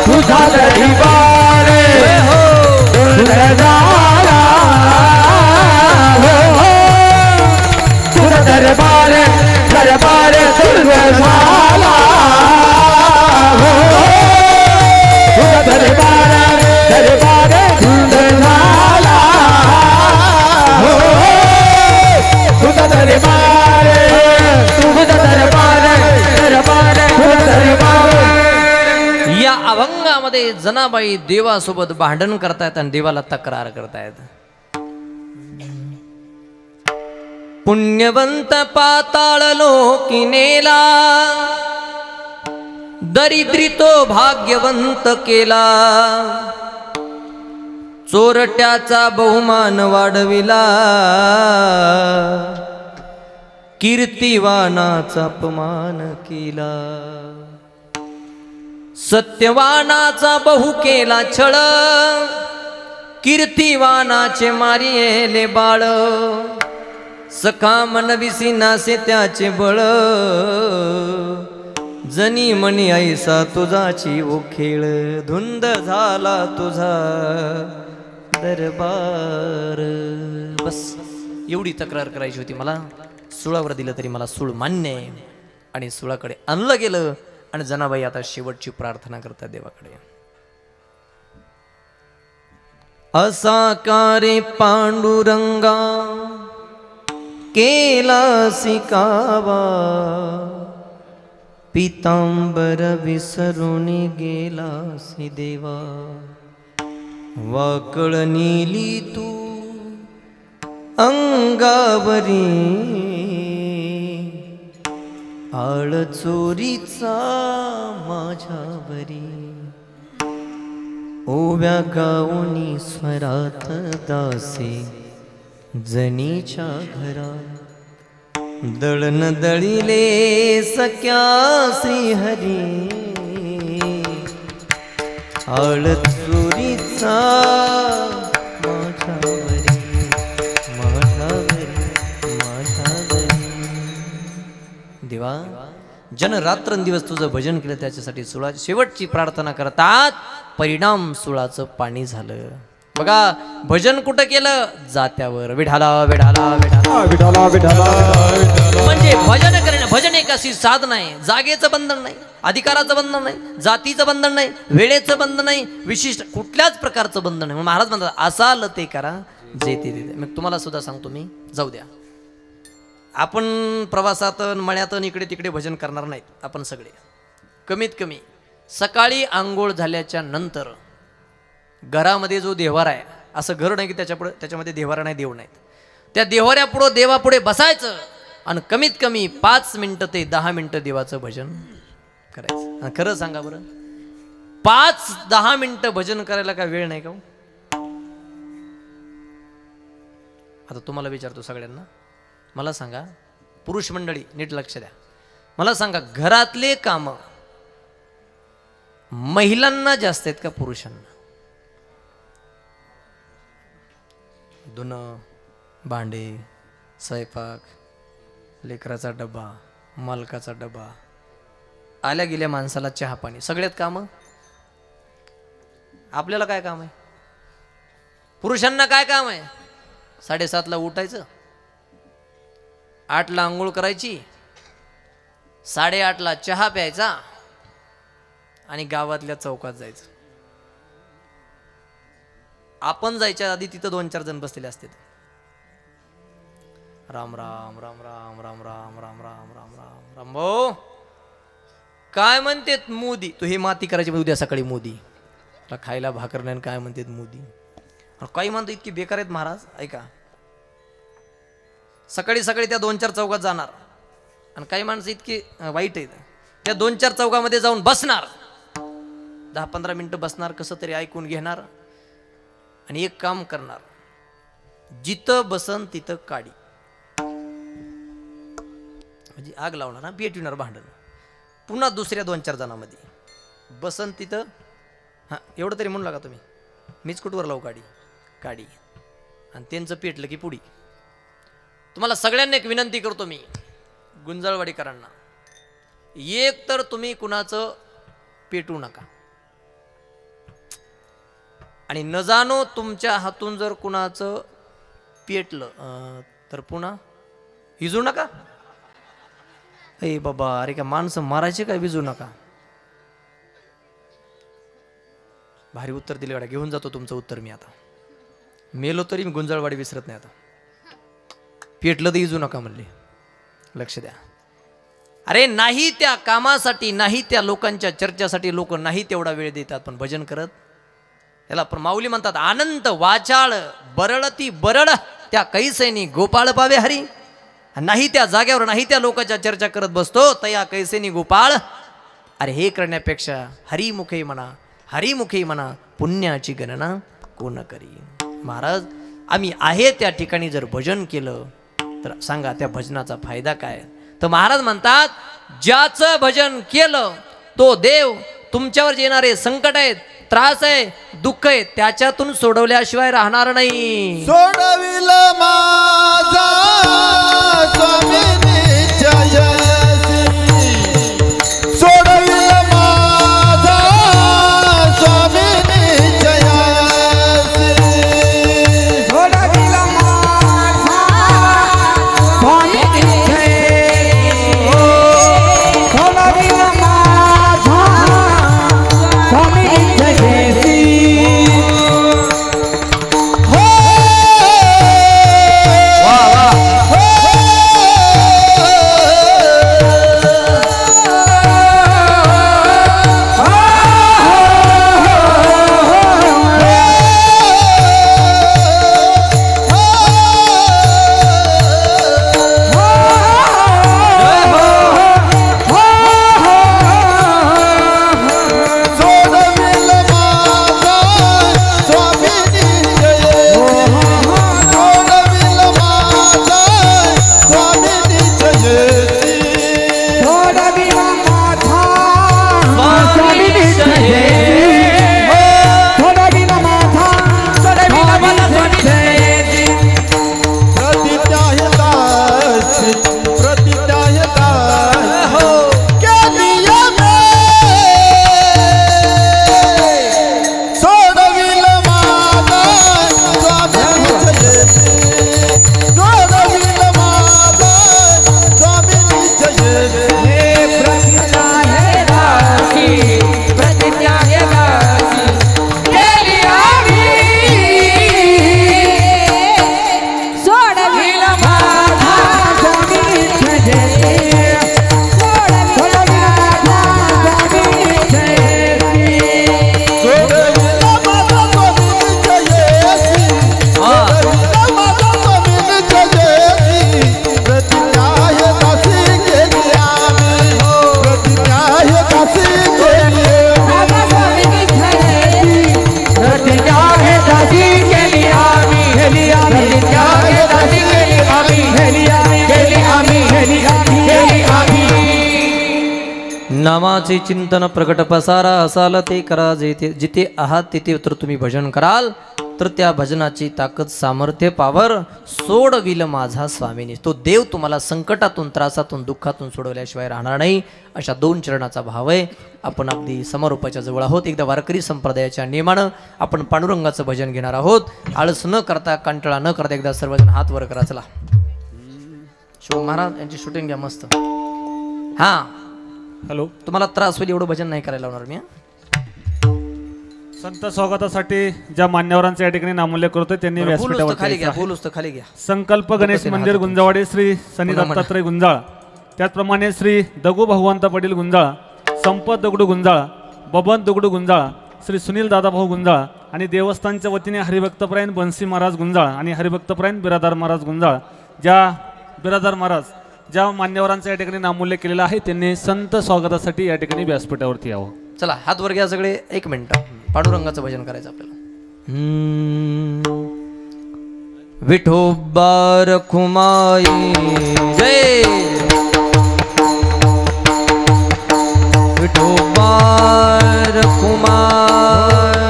B: तुझा दरबार तुझा दरबार दरबार तुझा दरबार दरबार तुझा दरबार
A: या अभंगामध्ये जनाबाई देवासोबत भांडण करतायत आणि देवाला तक्रार करतायत. पुण्यवंत पाताळ लोकी नेला, दरिद्री तो भाग्यवंत केला, चोरट्याचा बहुमान वाढविला, कीर्तिवानाचा अपमान केला, सत्यवानाचा बहु केला छळ, कीर्तिवानाचे मारिले बाळ, सखा मनविसी नासे त्याचे बळ, जनी मनी ऐसा तुझाची ओ खेळ, धुंद झाला तुझा दरबार. बस एवढी तक्रार करायची होती मला. सुळावर दिलं तरी मला सूळ मान्य आहे आणि सुळाकडे आणलं गेलं. आणि जनाबाई आता शेवटची प्रार्थना करतात देवाकडे. असा कारे पांडुरंगा केला सिकावा, पितांबर विसरून गेला सी देवा, वाकळ नेली तू अंगावरी, आळ चोरीचा माझ्यावरी, ओव्या गाऊनी स्वरात दासे जनीच्या घरा, दळण दळिले सख्या श्रीहरी, आळ चोरीचा माझ्यावरी, माझ्यावरी, माझ्यावरी. देवा जन रात्रंदिवस तुझं भजन केलं त्याच्यासाठी सुळाची शेवटची प्रार्थना करतात. परिणाम सुळाचं पाणी झालं. बघा भजन कुठं केलं? जात्यावर. विठाला विठाला विठाला
B: विठाला विठाला.
A: म्हणजे भजन करणं. भजन एक अशी साधना आहे. जागेचं बंधन नाही, अधिकाराचं बंधन नाही, जातीचं बंधन नाही, वेळेचं बंधन नाही, विशिष्ट कुठल्याच प्रकारचं बंधन नाही. महाराज म्हणतात असाल ते करा जे ते देते. मग तुम्हाला सुद्धा सांगतो मी, जाऊ द्या आपण प्रवासात मळ्यात इकडे तिकडे भजन करणार नाहीत. आपण सगळे कमीत कमी सकाळी आंघोळ झाल्याच्या नंतर घरामध्ये जो देव्हारा आहे, असं घर नाही की त्याच्यामध्ये देव्हारा नाही, देव नाहीत, त्या देव्हाऱ्यापुढं देवापुढे बसायचं आणि कमीत कमी 5 मिनिटं ते 10 मिनिटं देवाचं भजन करायचं. आणि खरं सांगा बरं, 5-10 मिनिटं भजन करायला काय वेळ नाही का? आता तुम्हाला विचारतो सगळ्यांना, मला सांगा पुरुष मंडळी नीट लक्ष द्या, मला सांगा घरातले काम महिलांना जास्त आहेत का पुरुषांना? धुणं, भांडे, स्वयंपाक, लेकराचा डबा, मालकाचा डबा, आल्या गेल्या माणसाला चहा पाणी, सगळ्यात काम. आपल्याला काय काम आहे? पुरुषांना काय काम आहे? 7:30ला उठायचं, 8ला आंघोळ करायची, 8:30ला चहा प्यायचा आणि गावातल्या चौकात जायचं. आपण जायच्या आधी तिथं 2-4 जण बसलेले असतात. राम राम राम राम राम राम राम राम राम राम राम. भाऊ काय म्हणतेत मोदी? तू हे माती करायची उद्या सकाळी मोदी खायला भाकर नाही, काय म्हणतात मोदी. काही म्हणतो इतकी बेकार आहेत महाराज. ऐका, सकाळी सकाळी त्या 2-4 चौकात जाणार आणि काही माणसं इतकी वाईट आहेत, त्या 2-4 चौकामध्ये जाऊन बसणार, 10-15 मिनिटं बसणार, कसं तरी ऐकून घेणार आणि एक काम करणार, जिथं बसन तिथं काडी म्हणजे आग लावणार ना, पेटविणार भांडण. पुन्हा दुसऱ्या 2-4 जणांमध्ये बसन तिथं, हां एवढं तरी म्हणू लागा तुम्ही, मीच कुठवर लावू काडी काडी, आणि त्यांचं पेटलं की पुडी. तुम्हाला सगळ्यांना एक विनंती करतो मी, गुंजाळवाडीकरांना, एक तर तुम्ही कुणाचं पेटू नका, आणि न जाणो तुमच्या हातून जर कुणाचं पेटलं तर पुन्हा विजू नका. ए बाबा, अरे का माणसं मारायचे काय, विजू नका. भारी उत्तर दिले गाड्या, घेऊन जातो तुमचं उत्तर मी. आता मेलो तरी मी गुंजाळवाडी विसरत नाही. आता पेटलं तर विजू नका म्हणले, लक्ष द्या. अरे नाही त्या कामासाठी, नाही त्या लोकांच्या चर्चेसाठी लोक नाही तेवढा वेळ देतात, पण भजन करत. याला पण माऊली म्हणतात, आनंद वाचाळ बरळती बरळ त्या कैसेनी गोपाळ पावे हरी. नाही त्या जाग्यावर, नाही त्या लोकांच्या चर्चा करत बसतो तया कैसेनी गोपाळ. अरे हे करण्यापेक्षा हरिमुखे म्हणा, हरिमुखे म्हणा, पुण्याची गणना कोण करी. महाराज, आम्ही आहे त्या ठिकाणी जर भजन केलं तर सांगा त्या भजनाचा फायदा काय. तर महाराज म्हणतात, ज्याचं भजन केलं तो देव तुमच्यावर येणारे संकट आहेत, त्रास आहे, दुःख आहे, त्याच्यातून सोडवल्याशिवाय राहणार नाही.
C: सोडविल माझा स्वामी जयसी, सोडविल माझा स्वामी जयसी,
B: सोडविल माझा स्वामी जयसी, सोडविल माझा स्वामी जयसी.
A: नामाचे चिंतन प्रगट पसारा असाल ते करा, जिथे आहात तिथे तर तुम्ही भजन कराल तर त्या भजनाची ताकद, सामर्थ्य, पावर सोडविल माझा स्वामीने. तो देव तुम्हाला संकटातून, त्रासातून, दुःखातून सोडवल्याशिवाय राहणार नाही. अशा 2 चरणाचा भाव आहे. आपण अगदी समारोपाच्या जवळ आहोत. एकदा वारकरी संप्रदायाच्या नियमानं आपण पांडुरंगाचं भजन घेणार आहोत. आळस न करता, कंटाळा न करता एकदा सर्वजण हात वर करा. चला, शिव महाराज यांची शूटिंग घ्या मस्त. हा,
E: हॅलो,
A: तुम्हाला त्रास होईल एवढं भजन नाही करायला लावणार मी.
E: संत स्वागतासाठी ज्या मान्यवरांचा या ठिकाणी नामोल्लेख करतोय त्यांनी व्यासपीठावर
A: खाली घ्या, बोलूच तर खाली घ्या.
E: संकल्प गणेश मंदिर गुंजावाडी श्री शनी दत्तात्रय गुंजाळ, त्याचप्रमाणे श्री दगू भगवंत पाटील गुंजाळ, संपत दगडू गुंजाळ, बबन दगडू गुंजाळ, श्री सुनील दादाभाऊ गुंजाळ आणि देवस्थानच्या वतीने हरिभक्तपरायण बन्सी महाराज गुंजाळ आणि हरिभक्तपरायण बिरादार महाराज गुंजाळ, ज्या बिरादार महाराज ज्या मान्यवरांचा या ठिकाणी नामोल्लेख केलेला आहे त्यांनी संत स्वागतासाठी या ठिकाणी व्यासपीठावरती यावं.
A: चला, हात वर घ्या सगळे. 1 मिनिट पांडुरंगाचं भजन करायचं आपल्याला. विठोबा रखुमाई जय, विठोबा रखुमाई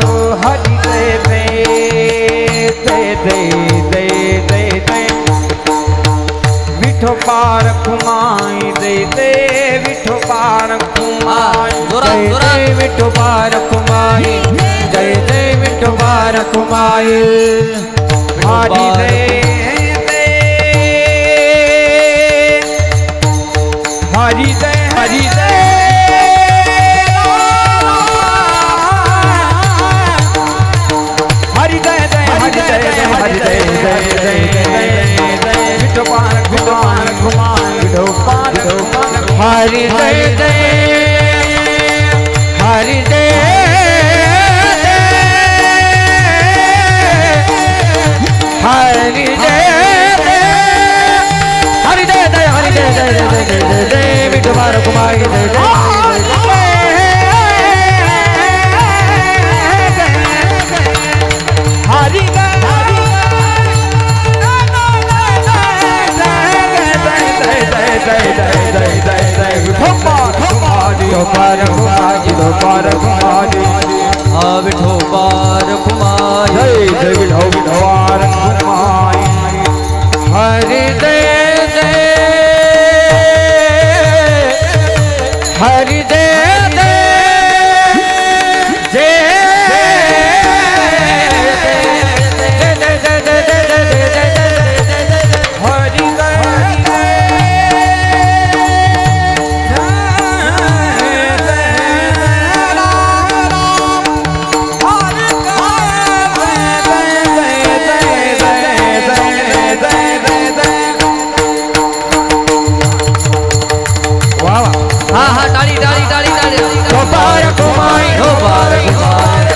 B: हरि जय जय जय जय जय जय, विठोबा रखुमाई जय जय, विठोबा विठोबा रखुमाई
A: जोरात,
B: जय
A: जोरात.
B: जय विठोबा रखुमाई जय जय विठोबा रखुमाई हरि जय हरि जय हरि जय हरि जय जय हरि जय जय हरि जय जय जय जय विठोबा रखुमाई विठोबा रखुमाई हरि जय जय हरि जय हरि जय हरि जय जय हरि जय जय जय जय जय जय विठोबा रखुमाई जय जय हरि
A: विठोबा रखुमाई
B: हरि जय जय हरि जय जय
A: हा हा टाळी टाळी टाळी टाळी
B: विठोबा रखुमाई
A: विठोबा रखुमाई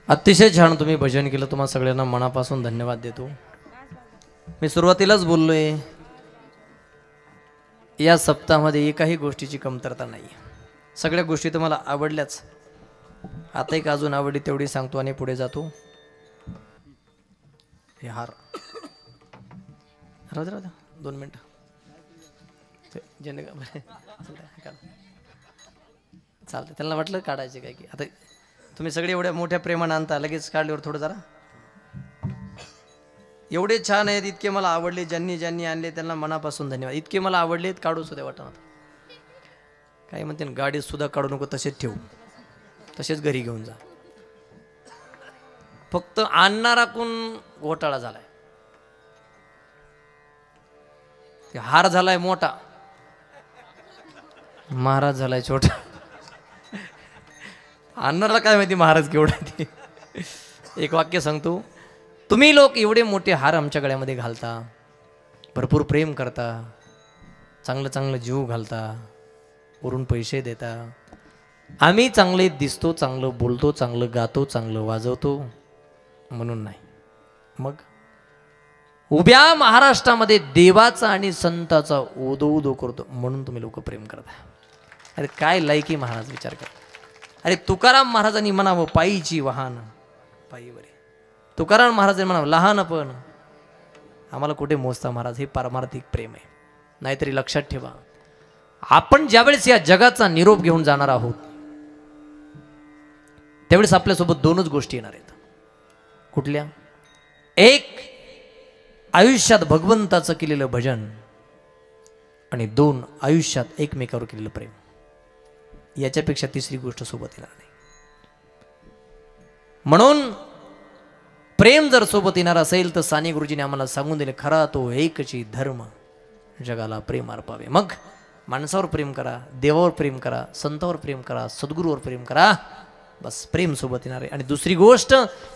A: अतिशय छान तुम्ही भजन केलं. तुम्हाला सगळ्यांना मनापासून धन्यवाद देतो. मी सुरुवातीलाच बोललोय या सप्ताहामध्ये एकाही गोष्टीची कमतरता नाही. सगळ्या गोष्टी तुम्हाला आवडल्याच. आता एक अजून आवडली तेवढी सांगतो आणि पुढे जातो. हे हार राहू दे, राहू दे. 2 मिनिटं चालतं. त्यांना वाटलं काढायचे काय की आता तुम्ही सगळे एवढ्या मोठ्या प्रेमानं आणता, लगेच काढल्यावर थोडं जरा एवढे छान आहेत. इतके मला आवडले. ज्यांनी ज्यांनी आणले त्यांना मनापासून धन्यवाद. इतके मला आवडलेत, काढू सुद्धा वाटणार. काही म्हणते गाडीत सुद्धा काढू नको, तसेच ठेवू, तसेच घरी घेऊन जा. फक्त आणणारा कोण घोटाळा झालाय. ते हार झालाय मोठा, महाराज झालाय छोटा. आणणारा काय माहिती महाराज केवढा ते. एक वाक्य सांगतो. तुम्ही लोक एवढे मोठे हार आमच्या गळ्यामध्ये घालता, भरपूर प्रेम करता, चांगलं चांगलं जीव घालता, वरून पैसे देता. आम्ही चांगले दिसतो, चांगलं बोलतो, चांगलं गातो, चांगलं वाजवतो म्हणून नाही. मग उभ्या महाराष्ट्रामध्ये देवाचा आणि संताचा ओदो उदो करतो म्हणून तुम्ही लोक प्रेम करता. अरे काय लायकी महाराज, विचार करा. अरे तुकाराम महाराजांनी म्हणावं पायीची वाहन पायीवर. तुकाराम महाराजांनी म्हणावं लहानपण. आम्हाला कुठे मोजता महाराज. हे पारमार्थिक प्रेम आहे. नाहीतरी लक्षात ठेवा, आपण ज्यावेळेस या जगाचा निरोप घेऊन जाणार आहोत त्यावेळेस आपल्यासोबत 2च गोष्टी येणार आहेत. कुठल्या? एक, आयुष्यात भगवंताचं केलेलं भजन, आणि 2, आयुष्यात एकमेकावर केलेलं प्रेम. याच्यापेक्षा तिसरी गोष्ट सोबत येणार नाही. म्हणून प्रेम जर सोबत येणार असेल तर साने गुरुजीने आम्हाला सांगून दिले, खरा तो एकची धर्म जगाला प्रेम अर्पावे. मग माणसावर प्रेम करा, देवावर प्रेम करा, संतावर प्रेम करा, सद्गुरूवर प्रेम करा, बस प्रेम सोबत येणार आहे. आणि दुसरी गोष्ट,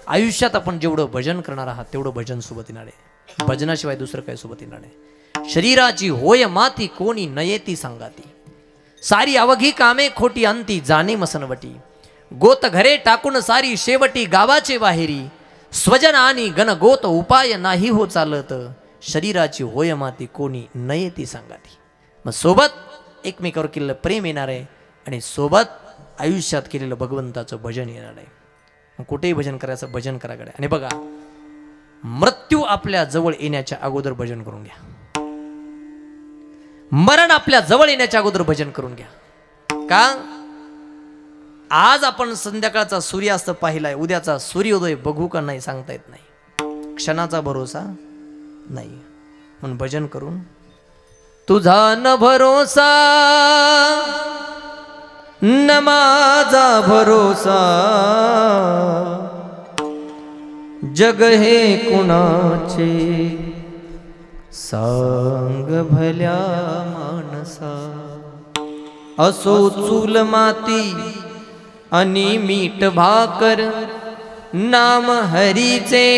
A: आयुष्यात आपण जेवढं भजन करणार आहात तेवढं भजन सोबत येणार आहे. भजनाशिवाय दुसरं काही सोबत येणार नाही. शरीराची होय माती कोणी नयेती सांगाती, सारी अवघी कामे खोटी अंती जाणे मसनवटी. गोत घरे टाकून सारी शेवटी गावाचे बाहेरी, स्वजन आणि गण गोत उपाय नाही हो चालत, शरीराची होय माती कोणी नयेती सांगाती. मग सोबत एकमेकावर केलेलं प्रेम येणार आहे आणि सोबत आयुष्यात केलेलं भगवंताचं भजन येणार आहे. मग कुठेही भजन करायचं, भजन कराकडे. आणि बघा, मृत्यू आपल्या जवळ येण्याच्या अगोदर भजन करून घ्या. मरण आपल्या जवळ येण्याच्या अगोदर भजन करून घ्या. का? आज आपण संध्याकाळचा सूर्यास्त पाहिलाय, उद्याचा सूर्योदय बघू का नाही सांगता येत नाही, क्षणाचा भरोसा नाही. म्हणून भजन करून तुझा न भरोसा न माझा भरोसा, जग हे कुणाचे सांग भल्या माणसा. असो चूल माती आणि मीठ भाकर, नाम हरीचे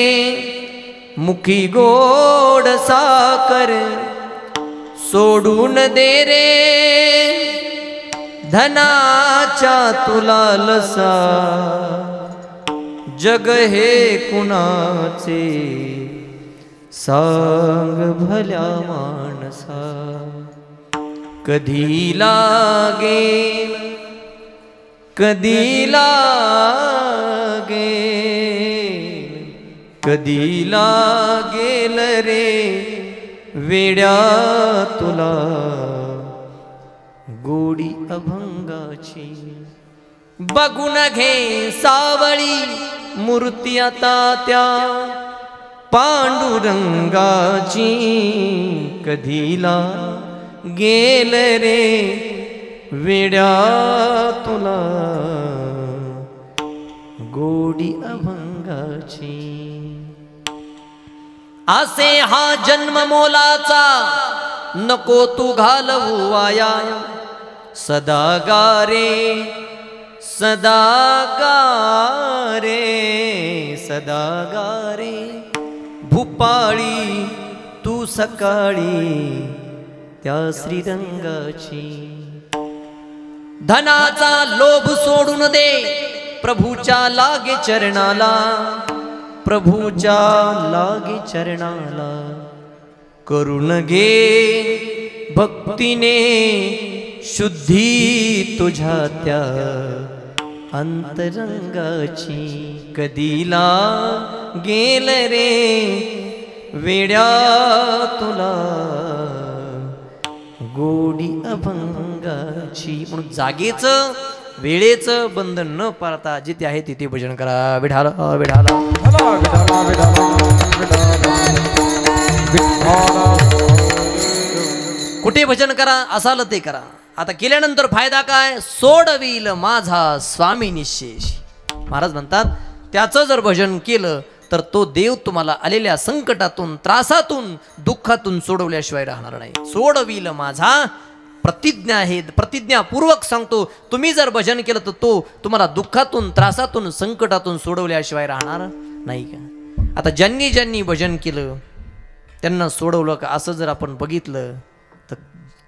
A: मुखी गोड साकर. सोडून दे रे धनाच्या तुला लसा, जग हे कुणाचे सांग भल्या माणसा. कधी लागेल कधी लागेल कधी लागेल रे वेड्या तुला गोडी अभंगाची. बघून घे सावळी मूर्ती आता त्या पांडुरंगाची. कधी लागेल रे वेड्या तुला गोडी अभंगाची. असे हा जन्म मोलाचा नको तू घालवू वाया. सदा गारे सदा गारे सदा गारे भूपाळी तू सकाळी त्या श्रीरंगाची. धनाचा लोभ सोडून दे प्रभूच्या लागे चरणाला. प्रभूच्या लागे चरणाला करून घे भक्तीने शुद्धी तुझ्या त्या अंतरंगाची. कधी लागेल रे वेड्या तुला गोडी अभंगाची. म्हणून जागेचं वेळेचं बंधन न पाळता जिथे आहे तिथे भजन करा. विठाला विठाला कुठे भजन करा असाल ते करा. आता केल्यानंतर फायदा काय? सोडविल माझा स्वामी निशेष. महाराज म्हणतात त्याचं जर भजन केलं तर तो देव तुम्हाला आलेल्या संकटातून त्रासातून दुःखातून सोडवल्याशिवाय राहणार नाही. सोडविल माझा प्रतिज्ञा आहे, प्रतिज्ञापूर्वक सांगतो. तुम्ही जर भजन केलं तर तो तुम्हाला दुःखातून त्रासातून संकटातून सोडवल्याशिवाय राहणार नाही का. आता ज्यांनी ज्यांनी भजन केलं त्यांना सोडवलं का असं जर आपण बघितलं तर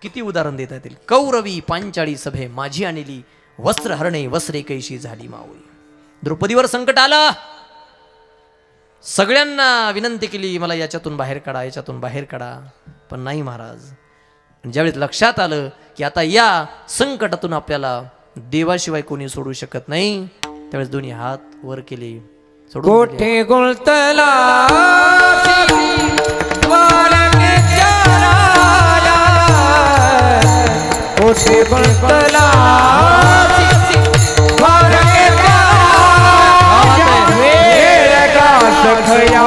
A: किती उदाहरण देता येतील. कौरवी पांचाळी सभे माझी आणली, वस्त्र हरणे वस्त्रे कैशी झाली मावळी. द्रौपदीवर संकट आलं, सगळ्यांना विनंती केली मला याच्यातून बाहेर काढा, याच्यातून बाहेर काढा, पण नाही महाराज. ज्यावेळेस लक्षात आलं की आता या संकटातून आपल्याला देवाशिवाय कोणी सोडू शकत नाही, त्यावेळेस दोन्ही हात वर केले.
B: कोठे गुलतला कोठे गुलतला सखया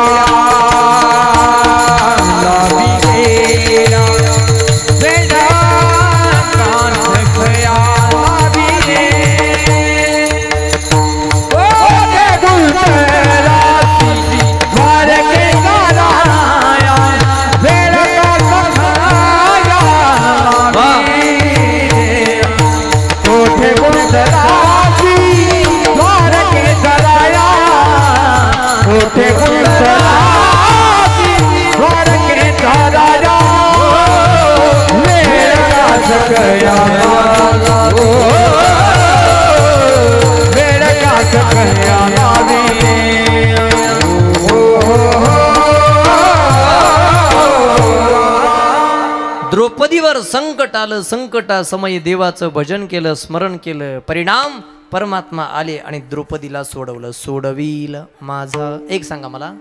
A: द्रौपदीवर संकट आलं, संकटा समय देवाचं भजन केलं, स्मरण केलं, परिणाम परमात्मा आले आणि द्रौपदीला सोडवलं. सोडविल माझा. एक सांगा मला,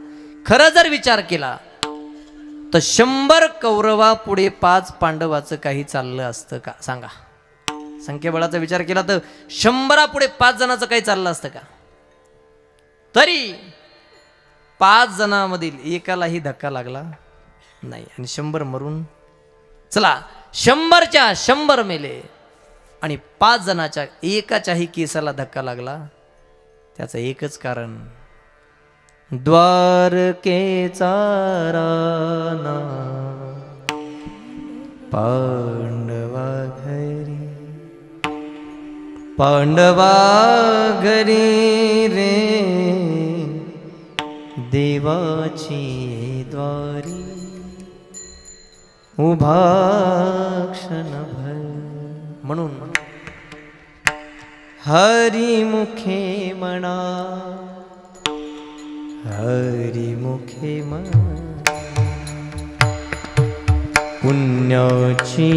A: खरं जर विचार केला तर 100 कौरवा पुढे 5 पांडवाचं काही चाललं असतं का? सांगा संख्याबळाचा विचार केला तर 100 पुढे 5 जणांचं काही चाललं असतं का? तरी 5 जणांमधील एकालाही धक्का लागला नाही आणि 100 मरून चला 100च्या 100 मेले आणि 5 जणाच्या एकाच्याही केसाला धक्का लागला. त्याचं एकच कारण, द्वारकेचा राणा पांडवा घरी, पांडवा घरी रे देवाची द्वारी उभा क्षणभर. म्हणून हरिमुखे म्हणा, हरिमुखे म्हणा, पुण्याची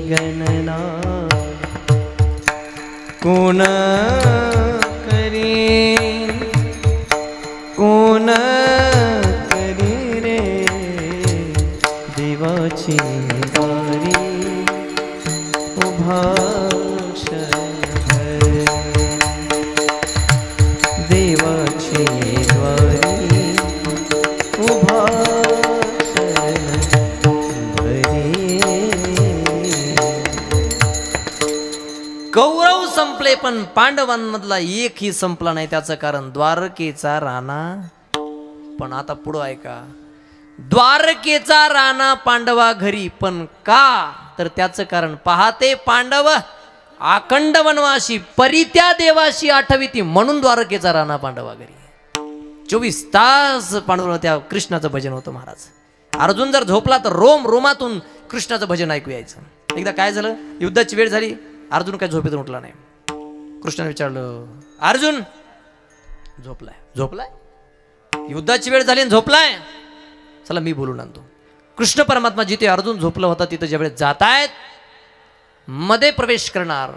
A: गणना कोण करी, कोण करी रे देवाची द्वारी उभा क्षणभर, देवाची द्वारी उभा कौरव संपले पण पांडवांमधला एकही संपला नाही. त्याचं कारण द्वारकेचा राणा. पण आता पुढं ऐका, द्वारकेचा राणा पांडवा घरी, पण का? तर त्याचं कारण, पहाते पांडव अखंड वनवासी परित्या देवाशी आठविती, म्हणून द्वारकेचा राणा पांडवा घरी. 24 तास पांडव त्या कृष्णाचं भजन होतं महाराज. अर्जुन जर झोपला तर रोम रोमातून कृष्णाचं भजन ऐकू यायचं. एकदा काय झालं, युद्धाची वेळ झाली, अर्जुन काय झोपेतून उठला नाही. कृष्णाने विचारलं, अर्जुन झोपलाय? झोपलाय? युद्धाची वेळ झाली आणि झोपलाय? चला मी बोलून आणतो. कृष्ण परमात्मा जिथे अर्जुन झोपला होता तिथे ज्यावेळेस जातायत, मध्ये प्रवेश करणार.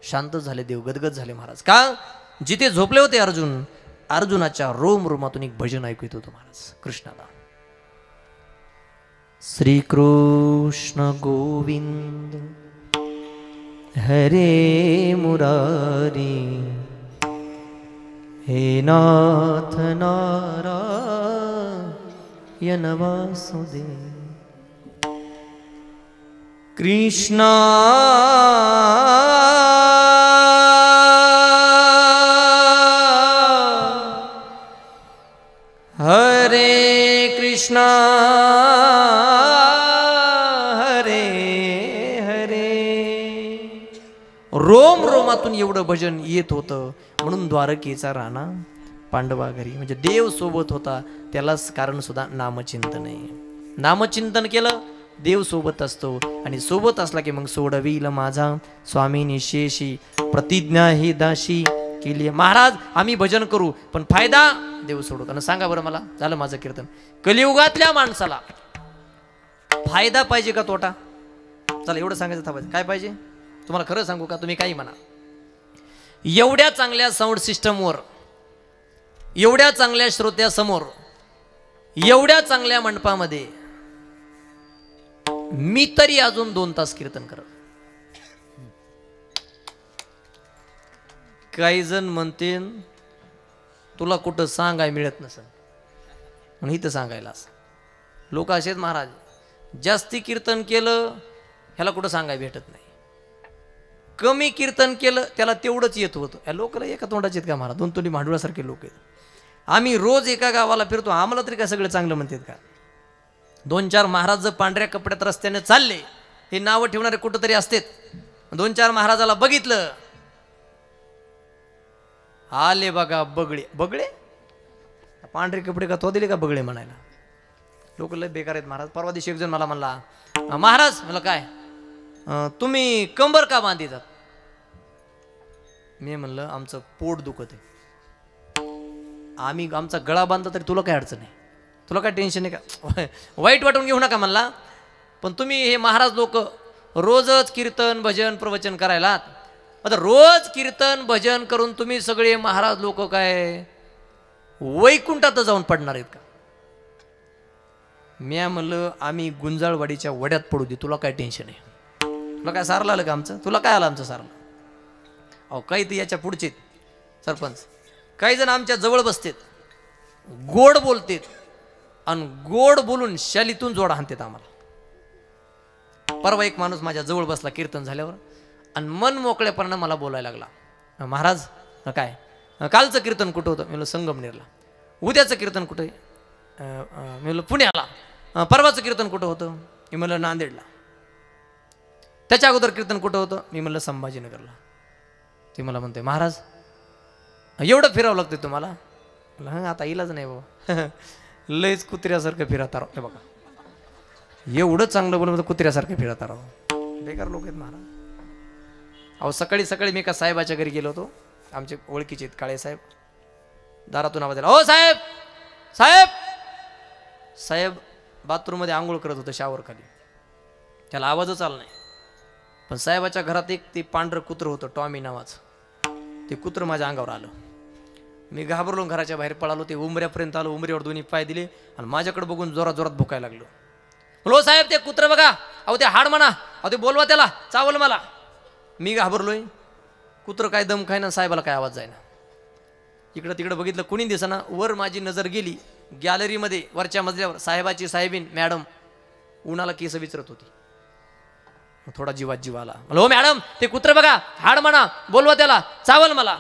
A: शांत झाले देव, गदगद झाले महाराज. का? जिथे झोपले होते अर्जुन, अर्जुनाच्या रोम रोमातून एक भजन ऐकू येत होतं महाराज कृष्णाला. श्री कृष्ण गोविंद हरे मुरारी, हे नाथ नारायण वासुदेव. कृष्णा हरे कृष्णा हरे हरे. रोम रोमातून एवढं भजन येत होतं. म्हणून द्वारकेचा राणा पांडवा घरी, म्हणजे देव सोबत होता. त्यालाच कारण सुद्धा नामचिंतन आहे. नामचिंतन केलं देव सोबत असतो, आणि सोबत असला की मग सोडविल माझा स्वामीनी शेषी प्रतिज्ञा ही दाशी केली. महाराज आम्ही भजन करू पण फायदा देव सोडू का? सांगा बरं मला. झालं माझं कीर्तन. कलियुगातल्या माणसाला फायदा पाहिजे का तोटा? चला एवढं सांगायचं थांबायचं. काय पाहिजे तुम्हाला खरं सांगू का? तुम्ही काही म्हणा. एवढ्या चांगल्या साऊंड सिस्टमवर, एवढ्या चांगल्या श्रोत्यासमोर, एवढ्या चांगल्या मंडपामध्ये मी तरी अजून 2 तास कीर्तन करत. काही जण म्हणते तुला कुठं सांगाय मिळत नसेल म्हणून इथं सांगायला. असं लोक असेच महाराज, जास्ती कीर्तन केलं ह्याला कुठं सांगाय भेटत नाही, कमी कीर्तन केलं त्याला तेवढंच येत होतं. या लोकांना एका तोंडाचे आहेत का महाराज? 2 तोंडी भांडुळासारखे लोक आहेत. आम्ही रोज एका गावाला फिरतो, आम्हाला तरी काय सगळं चांगलं म्हणतात का? 2-4 महाराज जर पांढऱ्या कपड्यात रस्त्याने चालले, हे नावं ठेवणारे कुठं तरी असतात. 2-4 महाराजाला बघितलं, आले बघा बगळे. बगळे पांढरे कपडे का तो दिले का बगळे म्हणायला? लोक लय बेकार आहेत महाराज. परवा दिवशी एक जण मला म्हणला, महाराज मला काय तुम्ही कंबर का बांधितात? मी म्हणलं आमचं पोट दुखत आहे. आम्ही आमचा गळा बांधला तरी तुला काय अडचण आहे? तुला काय टेन्शन आहे का? वाईट वाटून घेऊ नका म्हणला. पण तुम्ही हे महाराज लोक रोजच कीर्तन भजन प्रवचन करायला, आता रोज कीर्तन भजन करून तुम्ही सगळे महाराज लोक काय वैकुंठात जाऊन पडणार आहेत का? मी म्हणलं आम्ही गुंजाळवाडीच्या वड्यात पडू दे, तुला काय टेन्शन आहे? तुला काय सारलं आलं का आमचं? तुला काय आलं आमचं सारलं? अहो काही ते याच्या पुढचे सरपंच, काही जण आमच्या जवळ बसतेत, गोड बोलतेत आणि गोड बोलून शालीतून जोड हाणतेत आम्हाला. परवा एक माणूस माझ्या जवळ बसला कीर्तन झाल्यावर आणि मन मोकळेपणानं मला बोलायला लागला, महाराज काय कालचं कीर्तन कुठं होतं? मी म्हणलं संगमनेरला. उद्याचं कीर्तन कुठं? मी म्हणलं पुण्याला. परवाचं कीर्तन कुठं होतं? मी म्हणलं नांदेडला. त्याच्या अगोदर कीर्तन कुठं होतं? मी म्हणलं संभाजीनगरला. ते मला म्हणते, महाराज एवढं फिरावं लागतं तुम्हाला? हां आता इलाज नाही बाबा, लयच कुत्र्यासारखं फिरता राव. हे बघा एवढं चांगलं बोलून कुत्र्यासारखं फिरता राव, बेकार लोक आहेत महाराज. अहो सकाळी सकाळी मी एका साहेबाच्या घरी गेलो होतो, आमचे ओळखीचे आहेत काळे साहेब. दारातून आवाज आला, ओ साहेब साहेब. साहेब बाथरूममध्ये आंघोळ करत होतं शावर खाली, त्याला आवाजच आला नाही. पण साहेबाच्या घरात एक ते पांढरं कुत्रं होतं टॉमी नावाचं, ते कुत्रं माझ्या अंगावर आलं. मी घाबरलो, घराच्या बाहेर पळालो, ते उंबऱ्यापर्यंत आलो, उंबऱ्यावर दोन्ही पाय दिले आणि माझ्याकडे बघून जोरात जोरात भुकायला लागलो. लो साहेब ते कुत्रं बघा, अहो ते हाड म्हणा, अहो ते बोलवा त्याला, चावल मला. मी घाबरलोय, कुत्रं काय दम खाय ना, साहेबाला काय आवाज जायना. इकडं तिकडं बघितलं, कुणी दिसना. वर माझी नजर गेली गॅलरीमध्ये, वरच्या मजल्यावर साहेबाची साहेबीन मॅडम उन्हाला केस विचारत होती. थोडा जीवात जीव आला. हो मॅडम ते कुत्रं बघा, हाड म्हणा, बोलवा त्याला, चावल मला.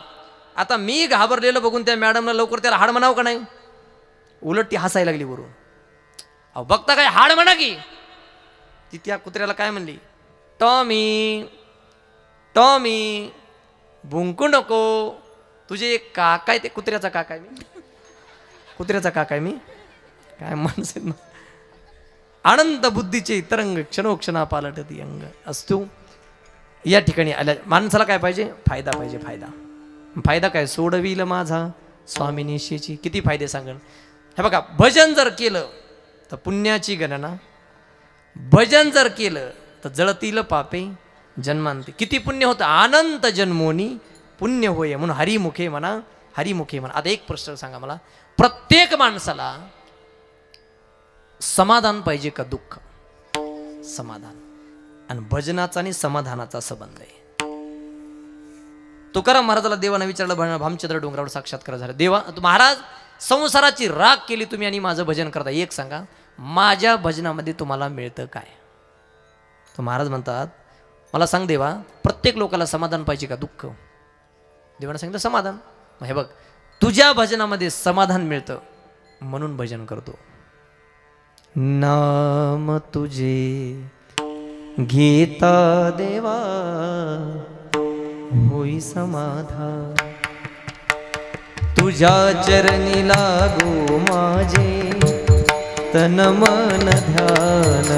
A: आता मी घाबरलेलं बघून त्या मॅडमला लवकर त्याला हाड म्हणावं का नाही? उलट ती हसायला लागली वरून. अहो बघता काय हाड म्हणा की. ती त्या कुत्र्याला काय म्हणली, टॉमी टॉमी भुंकू नको, तुझे एक काका आहे. ते कुत्र्याचा काका आहे मी, कुत्र्याचा काका आहे मी. काय माणसे आनंद बुद्धीचे तरंग क्षणोक्षणा पालटती अंग असतो. या ठिकाणी आल्या माणसाला काय पाहिजे? फायदा पाहिजे. फायदा फायदा काय? सोडविल माझा स्वामी निश्चयची. किती फायदे सांगण. हे बघा, भजन जर केलं तर पुण्याची गणना, भजन जर केलं तर जळतील पापे जन्मांती. किती पुण्य होतं? अनंत जन्मोनी पुण्य होय म्हणून हरिमुखे म्हणा, हरिमुखे म्हणा. आता एक प्रश्न सांगा मला, प्रत्येक माणसाला समाधान पाहिजे का दुःख? समाधान. आणि भजनाचा आणि समाधानाचा संबंध आहे. तुकाराम महाराजाला देवानं विचारलं, भामचंद्र डोंगरावर साक्षात्कार झाला. देवा महाराज संसाराची राख केली तुम्ही आणि माझं भजन करता, एक सांगा माझ्या भजनामध्ये तुम्हाला मिळतं काय? तो महाराज म्हणतात, मला सांग देवा, प्रत्येक लोकाला समाधान पाहिजे का दुःख? देवानं सांगितलं समाधान. हे बघ, तुझ्या भजनामध्ये समाधान मिळतं म्हणून भजन करतो. नाम तुझे घेता देवा होई समाधान, तुझ्या चरणी लागो माझे तन मन ध्यान.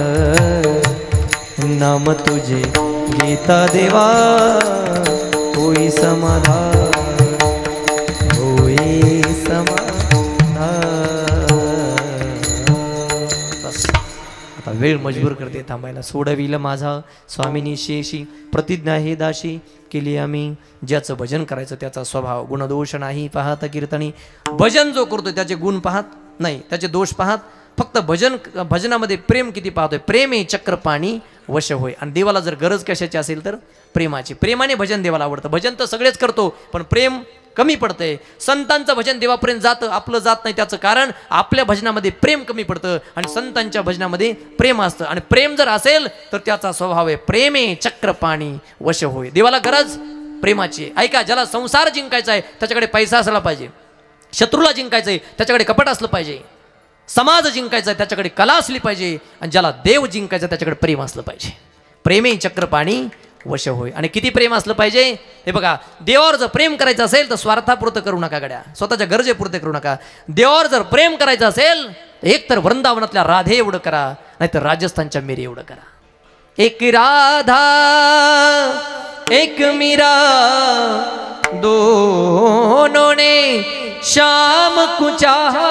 A: नाम तुझे घेता देवा होई समाधान, होई समाधान. आता वेळ मजबूर करते थांबायला. सोडविल माझा स्वामिनी शेशी, प्रतिज्ञा हे दाशी केली आम्ही. ज्याचं भजन करायचं त्याचा स्वभाव गुणदोष नाही पाहत कीर्तनी. भजन जो करतोय त्याचे गुण पाहत नाही, त्याचे दोष पाहत. फक्त भजनामध्ये प्रेम किती पाहतोय. प्रेम हे चक्र पाणी वश होय. आणि देवाला जर गरज कशाची असेल तर प्रेमाची. प्रेमाने भजन देवाला आवडतं. भजन तर सगळेच करतो पण प्रेम कमी पडतंय. संतांचं भजन देवापर्यंत जातं, आपलं जात नाही. त्याचं कारण आपल्या भजनामध्ये प्रेम कमी पडतं आणि संतांच्या भजनामध्ये प्रेम असतं. आणि प्रेम जर असेल तर त्याचा स्वभाव आहे प्रेमे चक्र पाणी वश होय. देवाला गरज प्रेमाची. ऐका, ज्याला संसार जिंकायचा आहे त्याच्याकडे पैसा असला पाहिजे, शत्रूला जिंकायचं आहे त्याच्याकडे कपट असलं पाहिजे, समाज जिंकायचा आहे त्याच्याकडे कला असली पाहिजे, आणि ज्याला देव जिंकायचा त्याच्याकडे प्रेम असलं पाहिजे. प्रेमे चक्र पाणी वश होय. आणि किती प्रेम असलं पाहिजे हे बघा. देवावर जर प्रेम करायचं असेल तर स्वार्थापुरतं करू नका गड्या, स्वतःच्या गरजेपुरते करू नका. देवावर जर प्रेम करायचं असेल एक तर वृंदावनातल्या राधे एवढं करा, नाहीतर राजस्थानच्या मेरी एवढं करा. एक राधा एक मीरा दोनों ने शाम को चाहा,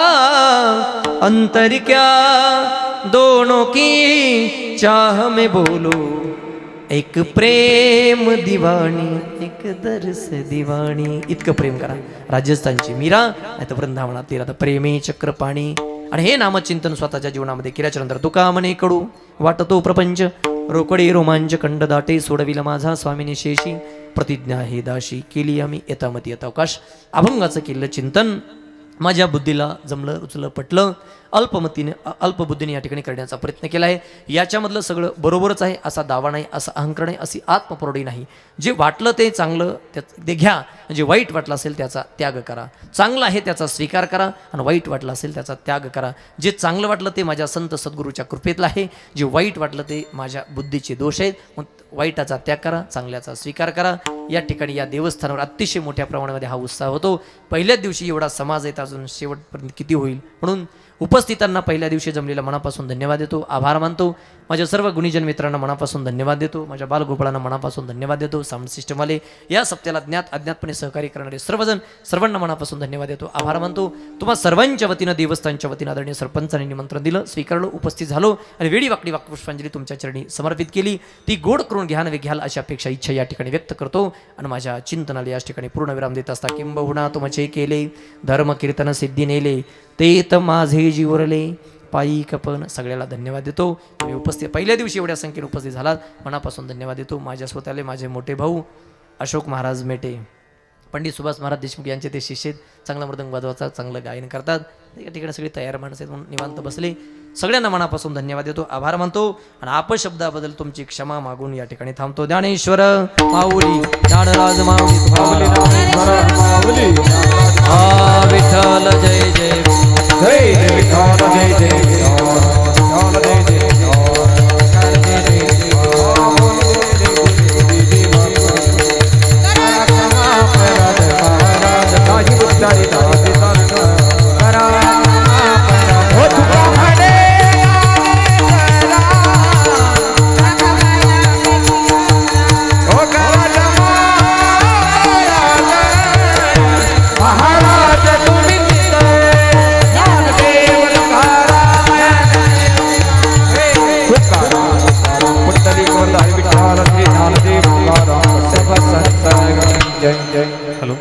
A: अंतर क्या दोनों की चाह में बोलो. एक प्रेम दिवाणी एक दरस दिवाणी. इतकं प्रेम करा. राजस्थानची मीरा नाही तर वृंदावनातली राधा. प्रेमे चक्र पाणी. आणि हे नामचिंतन स्वतःच्या जीवनामध्ये केल्याच्या नंतर तुका म्हणे कडू वाटतो प्रपंच, रोकडे रोमांच कंड दाटे सोडविला माझा स्वामीनी शेशी प्रतिज्ञा हे दाशी केली आम्ही यथामती यथावकाश अभंगाचं केलं चिंतन माझ्या बुद्धीला जमलं उचलं पटलं अल्पबुद्धीने या ठिकाणी करण्याचा प्रयत्न केला आहे. याच्यामधलं सगळं बरोबरच आहे असा दावा नाही, असा अहंकार नाही, अशी आत्मप्रौढी नाही. जे वाटलं ते चांगलं ते घ्या, जे वाईट वाटलं असेल त्याचा त्याग करा. चांगलं आहे त्याचा स्वीकार करा आणि वाईट वाटलं असेल त्याचा त्याग करा. जे चांगलं वाटलं ते माझ्या संत सद्गुरूच्या कृपेतलं आहे, जे वाईट वाटलं ते माझ्या बुद्धीचे दोष आहेत. मग वाईटाचा त्याग करा, चांगल्याचा स्वीकार करा. या ठिकाणी या देवस्थानावर अतिशय मोठ्या प्रमाणामध्ये हा उत्साह होतो. पहिल्याच दिवशी एवढा समाज आहे, अजून शेवटपर्यंत किती होईल. म्हणून उपस्थितांना पहिल्या दिवशी जमलेला मनापासून धन्यवाद देतो, आभार मानतो. माझ्या सर्व गुणीजन मित्रांना मनापासून धन्यवाद देतो. माझ्या बालगोपाळांना मनापासून धन्यवाद देतो. साऊंड सिस्टमवाले, या सप्त्याला ज्ञात अज्ञातपणे सहकार्य करणारे सर्वजण, सर्वांना मनापासून धन्यवाद देतो, आभार मानतो. तुम्हा सर्वांच्या वतीनं देवस्थानच्या वतीनं आदरणीय सरपंचांनी निमंत्रण दिलं, स्वीकारलो, उपस्थित झालो आणि वेळी वाकडी वाक्पुष्पांजली तुमच्या चरणी समर्पित केली. ती गोड करून घ्या नव्हे घ्याल अशा अपेक्षा इच्छा या ठिकाणी व्यक्त करतो आणि माझ्या चिंतनाला या ठिकाणी पूर्णविराम देत असता किंबहुना तुमचे केले धर्म कीर्तन सिद्धी नेले ते तर माझे जीवरले पायी कपन. सगळ्याला धन्यवाद देतो. तुम्ही उपस्थित पहिल्या दिवशी एवढ्या संख्येने उपस्थित झालात, मनापासून धन्यवाद देतो. माझ्या स्वतःले माझे मोठे भाऊ अशोक महाराज मेटे, पंडित सुभाष महाराज देशमुख यांचे ते शिष्य, चांगला मृदंग वाजवाचा, चांगलं गायन करतात. या ठिकाणी सगळे तयार माणसं आहेत म्हणून निवांत बसले. सगळ्यांना मनापासून धन्यवाद देतो, आभार मानतो आणि अपशब्दाबद्दल तुमची क्षमा मागून या ठिकाणी थांबतो. ज्ञानेश्वर माऊली, ज्ञानराज माऊली, विठ्ठल जय जय
B: जय विठ्ठल जय जय विठ्ठल जय जय
E: हॅलो.